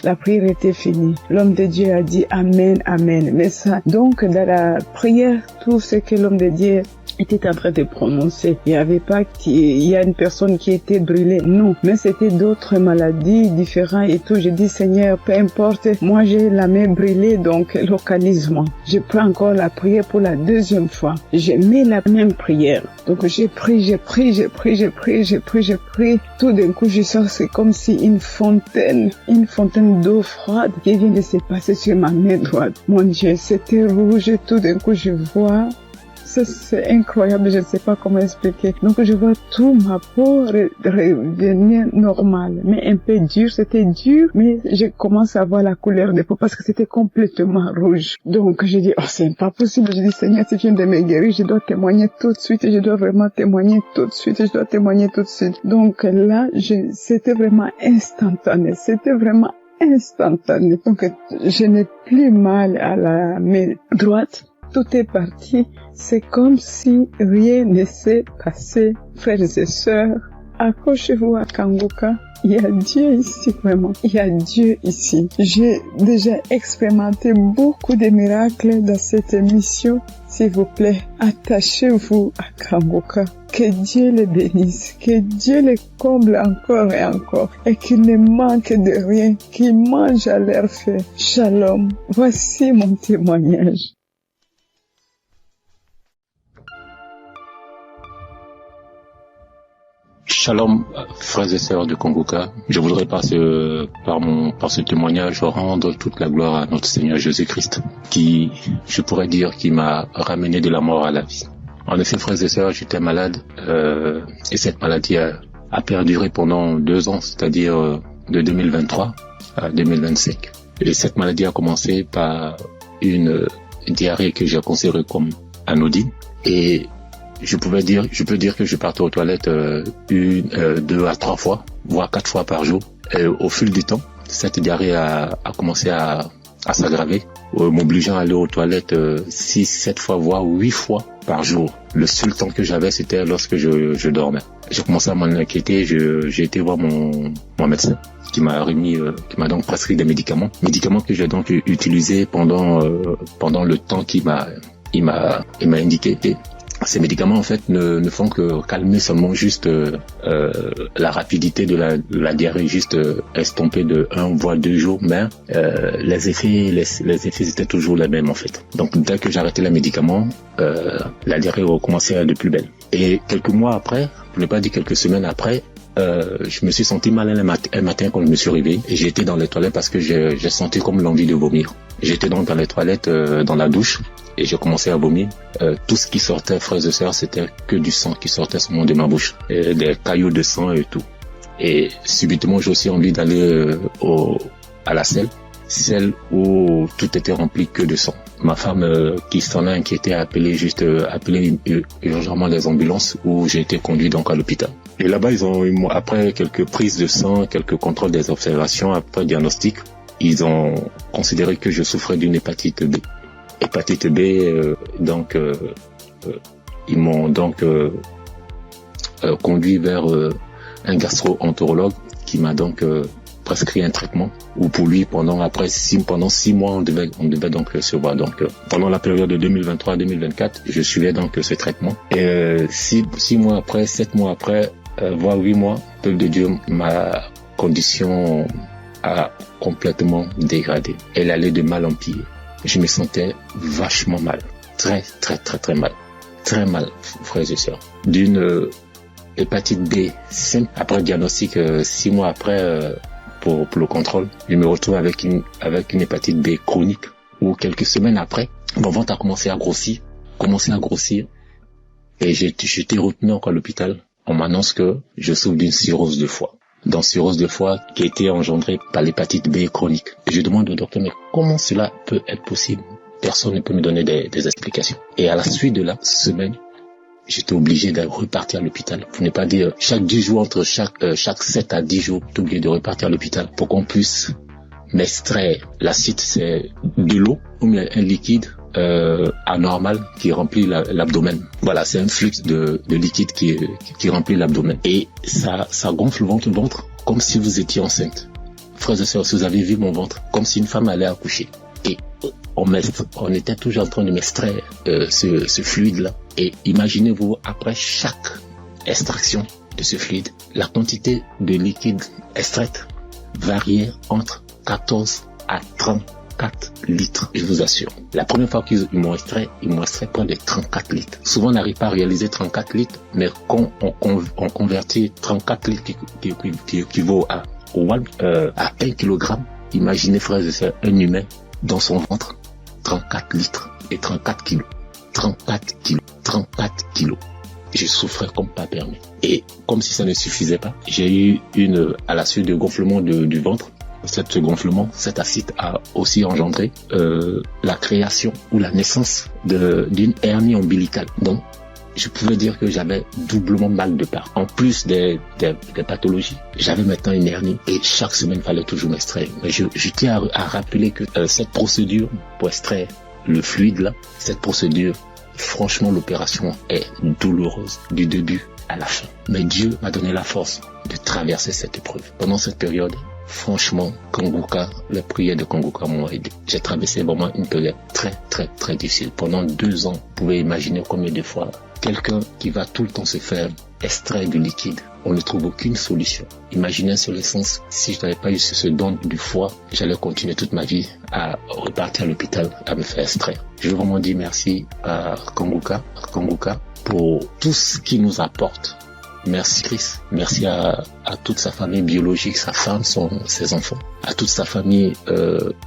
Speaker 10: La prière était finie. L'homme de Dieu a dit Amen, Amen. Mais ça, donc, dans la prière, tout ce que l'homme de Dieu
Speaker 11: était en train de prononcer. Il n'y avait pas qu'il y a une personne qui était brûlée. Non, mais c'était d'autres maladies différentes et tout. J'ai dit, Seigneur, peu importe, moi j'ai la main brûlée, donc localise-moi. Je prends encore la prière pour la deuxième fois. J'ai mis la même prière. Donc j'ai pris. Tout d'un coup, je sens, c'est comme si une fontaine d'eau froide qui vient de se passer sur ma main droite. Mon Dieu, c'était rouge. Tout d'un coup, je vois. Ça, c'est incroyable, je ne sais pas comment expliquer. Donc, je vois tout ma peau revenir normale, mais un peu dur. C'était dur, mais je commence à voir la couleur des peaux parce que c'était complètement rouge. Donc, je dis, oh, c'est pas possible. Je dis, Seigneur, si tu viens de me guérir, je dois témoigner tout de suite. Je dois vraiment témoigner tout de suite. Je dois témoigner tout de suite. Donc, là, c'était vraiment instantané. Donc, je n'ai plus mal à la main droite. Tout est parti. C'est comme si rien ne s'est passé. Frères et sœurs, accrochez-vous à Kanguka. Il y a Dieu ici, vraiment. Il y a Dieu ici. J'ai déjà expérimenté beaucoup de miracles dans cette émission. S'il vous plaît, attachez-vous à Kanguka. Que Dieu les bénisse, que Dieu les comble encore et encore, et qu'il ne manque de rien, qu'il mange à leur faim. Shalom. Voici mon témoignage.
Speaker 16: Shalom, frères et sœurs de Kanguka. Je voudrais par ce témoignage rendre toute la gloire à notre Seigneur Jésus-Christ, qui, je pourrais dire, qui m'a ramené de la mort à la vie. En effet, frères et sœurs, j'étais malade, et cette maladie a perduré pendant 2 ans, c'est-à-dire de 2023 à 2025. Et cette maladie a commencé par une diarrhée que j'ai considérée comme anodine, et je peux dire que je partais aux toilettes 2 à 3 fois, voire 4 fois par jour. Et au fil du temps, cette diarrhée a commencé à s'aggraver, m'obligeant à aller aux toilettes 6, 7 fois, voire 8 fois par jour. Le seul temps que j'avais, c'était lorsque je dormais. J'ai commencé à m'en inquiéter, j'ai été voir mon médecin qui m'a donc prescrit des médicaments que j'ai donc utilisés pendant le temps qu'il m'a indiqué. Ces médicaments en fait ne font que calmer seulement juste la rapidité de la diarrhée, juste estomper de 1 voire 2 jours, mais les effets étaient toujours les mêmes en fait. Donc dès que j'arrêtais les médicaments, la diarrhée recommençait de plus belle. Et quelques mois après, pour ne pas dire quelques semaines après, je me suis senti mal un matin quand je me suis réveillé et j'ai été dans les toilettes parce que j'ai senti comme l'envie de vomir. J'étais donc dans les toilettes, dans la douche, et j'ai commencé à vomir. Tout ce qui sortait, frères et sœurs, c'était que du sang qui sortait seulement de ma bouche, des caillots de sang et tout. Et subitement, j'ai aussi envie d'aller à la selle, celle où tout était rempli que de sang. Ma femme, qui s'en a inquiété, a appelé urgemment les ambulances, où j'ai été conduit donc à l'hôpital. Et là-bas, après quelques prises de sang, quelques contrôles des observations, après diagnostic, ils ont considéré que je souffrais d'une hépatite B. Hépatite B, ils m'ont donc conduit vers un gastro-entérologue qui m'a donc prescrit un traitement où pour lui pendant 6 mois on devait donc se voir. Donc pendant la période de 2023-2024 je suivais donc ce traitement et 6 mois après, 7 mois après, voire 8 mois, peuple de Dieu, ma condition a complètement dégradé. Elle allait de mal en pire. Je me sentais vachement mal, très mal, très mal, frères et sœurs. D'une hépatite B simple, après diagnostic 6 mois après pour le contrôle, je me retrouve avec une hépatite B chronique où quelques semaines après, mon ventre a commencé à grossir et j'ai été retenu encore à l'hôpital. On m'annonce que je souffre d'une cirrhose de foie. Dans cirrhose de foie qui a été engendrée par l'hépatite B chronique. Et je demande au docteur, mais comment cela peut être possible? Personne ne peut me donner des explications. Et à la suite de la semaine, j'étais obligé de repartir à l'hôpital. Pour ne pas dire chaque 10 jours, entre chaque 7 à 10 jours, j'étais obligé de repartir à l'hôpital pour qu'on puisse m'extraire. L'acide, c'est de l'eau ou un liquide anormal qui remplit l'abdomen. Voilà, c'est un flux de liquide qui remplit l'abdomen. Et ça gonfle le ventre comme si vous étiez enceinte. Frères et sœurs, si vous avez vu mon ventre, comme si une femme allait accoucher. Et on était toujours en train de m'extraire ce fluide-là. Et imaginez-vous, après chaque extraction de ce fluide, la quantité de liquide extraite variait entre 14 à 34 litres, je vous assure. La première fois qu'ils m'ont extrait près de 34 litres. Souvent, on n'arrive pas à réaliser 34 litres, mais quand on convertit 34 litres qui équivaut à 1 kilogramme, imaginez, frères et sœurs, un humain dans son ventre, 34 litres et 34 kilos. 34 kilos. Je souffrais comme pas permis. Et comme si ça ne suffisait pas, j'ai eu à la suite de gonflement du ventre, ce gonflement, cet acide a aussi engendré la création ou la naissance d'une hernie ombilicale. Donc, je pouvais dire que j'avais doublement mal de part. En plus des pathologies, j'avais maintenant une hernie et chaque semaine, il fallait toujours m'extraire. Mais je tiens à rappeler que cette procédure pour extraire le fluide là, cette procédure, franchement, l'opération est douloureuse du début à la fin. Mais Dieu m'a donné la force de traverser cette épreuve. Pendant cette période, franchement, Kanguka, les prières de Kanguka m'ont aidé. J'ai traversé vraiment une période très, très, très difficile. Pendant 2 ans, vous pouvez imaginer combien de fois quelqu'un qui va tout le temps se faire extraire du liquide, on ne trouve aucune solution. Imaginez sur l'essence, si je n'avais pas eu ce don du foie, j'allais continuer toute ma vie à repartir à l'hôpital à me faire extraire. Je veux vraiment dire merci à Kanguka pour tout ce qu'il nous apporte. Merci Christ, merci à toute sa famille biologique, sa femme, ses enfants, à toute sa famille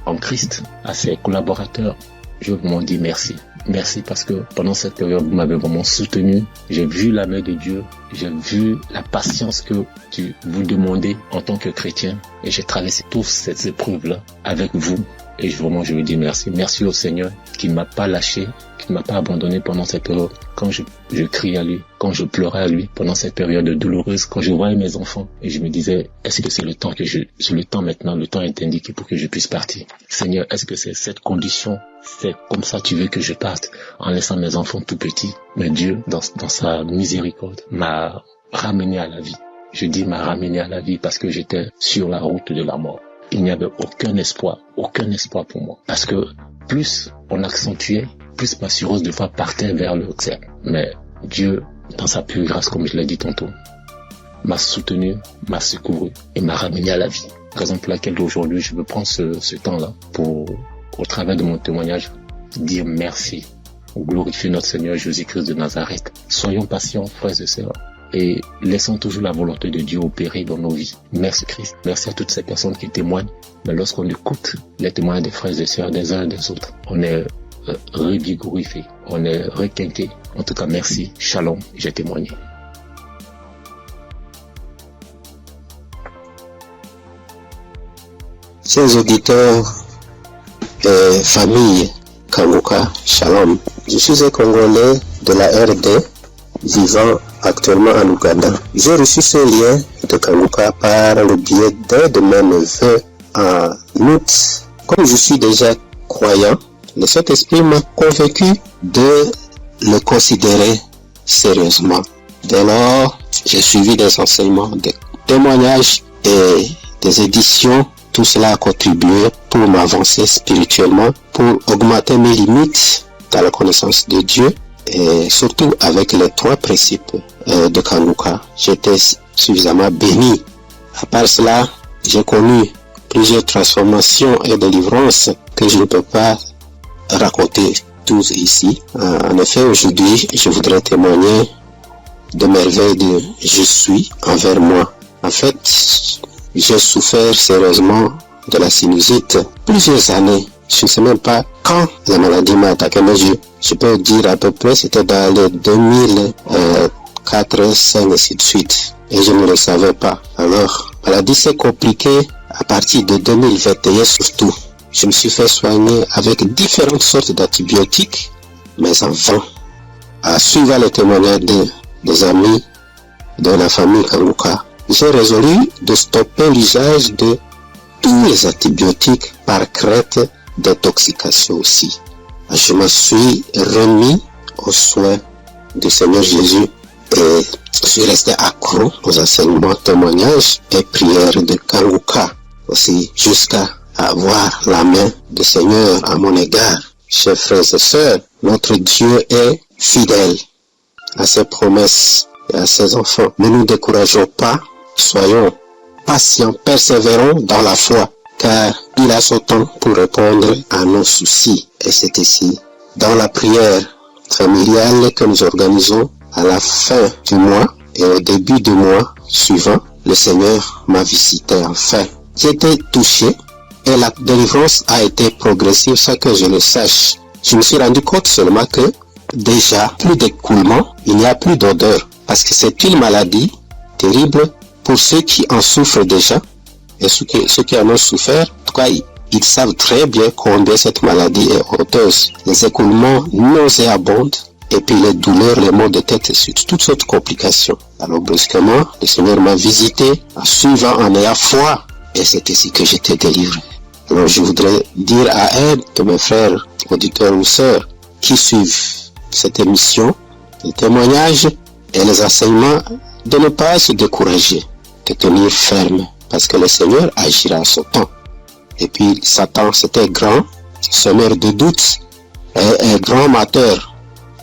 Speaker 16: en Christ, à ses collaborateurs. Je veux vraiment dire merci. Merci parce que pendant cette période, vous m'avez vraiment soutenu. J'ai vu la main de Dieu. J'ai vu la patience que vous demandez en tant que chrétien. Et j'ai traversé toutes ces épreuves-là avec vous. Et vraiment, je veux dire merci. Merci au Seigneur qui ne m'a pas lâché, qui ne m'a pas abandonné pendant cette période. Quand je criais à lui, quand je pleurais à lui, pendant cette période douloureuse, quand je voyais mes enfants, et je me disais, est-ce que c'est le temps maintenant, le temps est indiqué pour que je puisse partir. Seigneur, est-ce que c'est cette condition, c'est comme ça tu veux que je parte, en laissant mes enfants tout petits? Mais Dieu, dans sa miséricorde, m'a ramené à la vie. Je dis m'a ramené à la vie parce que j'étais sur la route de la mort. Il n'y avait aucun espoir pour moi. Parce que plus on accentuait, plus ma cirrhose de foie partait vers le cercle. Mais Dieu, dans sa pure grâce, comme je l'ai dit tantôt, m'a soutenu, m'a secouru et m'a ramené à la vie. Raison pour laquelle aujourd'hui, je veux prendre ce temps-là pour, au travers de mon témoignage, dire merci, glorifier notre Seigneur Jésus-Christ de Nazareth. Soyons patients, frères et sœurs, et laissons toujours la volonté de Dieu opérer dans nos vies. Merci Christ. Merci à toutes ces personnes qui témoignent. Mais lorsqu'on écoute les témoignages des frères et sœurs des uns et des autres, on est revigorifié, on est requinqué. En tout cas, merci. Shalom, j'ai témoigné.
Speaker 17: Chers auditeurs et famille Kanguka, Shalom. Je suis un Congolais de la RD vivant actuellement en Ouganda. J'ai reçu ce lien de Kanguka par le biais d'un de mes neveux en août. Comme je suis déjà croyant, le Saint-Esprit m'a convaincu de le considérer sérieusement. Dès lors, j'ai suivi des enseignements, des témoignages et des éditions. Tout cela a contribué pour m'avancer spirituellement, pour augmenter mes limites dans la connaissance de Dieu et surtout avec les 3 principes de Kanguka. J'étais suffisamment béni. À part cela, j'ai connu plusieurs transformations et délivrances que je ne peux pas raconter tous ici. En effet, aujourd'hui, je voudrais témoigner de merveilles de je suis envers moi. En fait, j'ai souffert sérieusement de la sinusite plusieurs années. Je ne sais même pas quand la maladie m'a attaqué, mais je peux dire à peu près c'était dans les 2004, 2005 et ainsi de suite. Et je ne le savais pas. Alors, la maladie s'est compliquée à partir de 2021 surtout. Je me suis fait soigner avec différentes sortes d'antibiotiques, mais en vain. À suivre les témoignages des amis de la famille Kanguka, j'ai résolu de stopper l'usage de tous les antibiotiques par crainte d'intoxication aussi. Je me suis remis aux soins du Seigneur Jésus et je suis resté accro aux enseignements, témoignages et prières de Kanguka aussi jusqu'à à voir la main du Seigneur à mon égard. Chers frères et sœurs, notre Dieu est fidèle à ses promesses et à ses enfants. Ne nous décourageons pas, soyons patients, persévérons dans la foi, car il a son temps pour répondre à nos soucis. Et c'est ici, dans la prière familiale que nous organisons à la fin du mois et au début du mois suivant, le Seigneur m'a visité enfin. J'ai été touché et la délivrance a été progressive sans que je le sache. Je me suis rendu compte seulement que déjà, plus d'écoulement, il n'y a plus d'odeur. Parce que c'est une maladie terrible pour ceux qui en souffrent déjà. Et ceux qui en ont souffert, en tout cas, ils savent très bien combien cette maladie est odeuse. Les écoulements nauséabonds, et puis les douleurs, les maux de tête, et toutes sortes de complications. Alors brusquement, le Seigneur m'a visité, en suivant, en ayant foi, et c'est ici que j'étais délivré. Alors je voudrais dire à un de mes frères, auditeurs ou sœurs, qui suivent cette émission, les témoignages et les enseignements, de ne pas se décourager, de tenir ferme, parce que le Seigneur agira à son temps. Et puis Satan, c'était grand, semeur de doutes, et un grand amateur.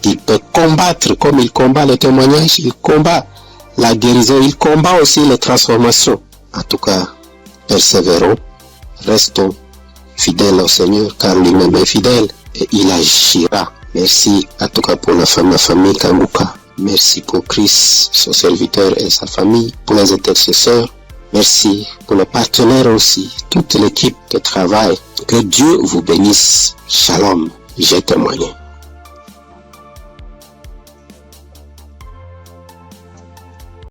Speaker 17: Il peut combattre comme il combat le témoignage, il combat la guérison, il combat aussi les transformations. En tout cas, persévérons, restons fidèles au Seigneur, car lui-même est fidèle et il agira. Merci en tout cas pour la famille Kanguka. Merci pour Christ, son serviteur et sa famille, pour les intercesseurs. Merci pour les partenaires aussi, toute l'équipe de travail. Que Dieu vous bénisse. Shalom, j'ai témoigné.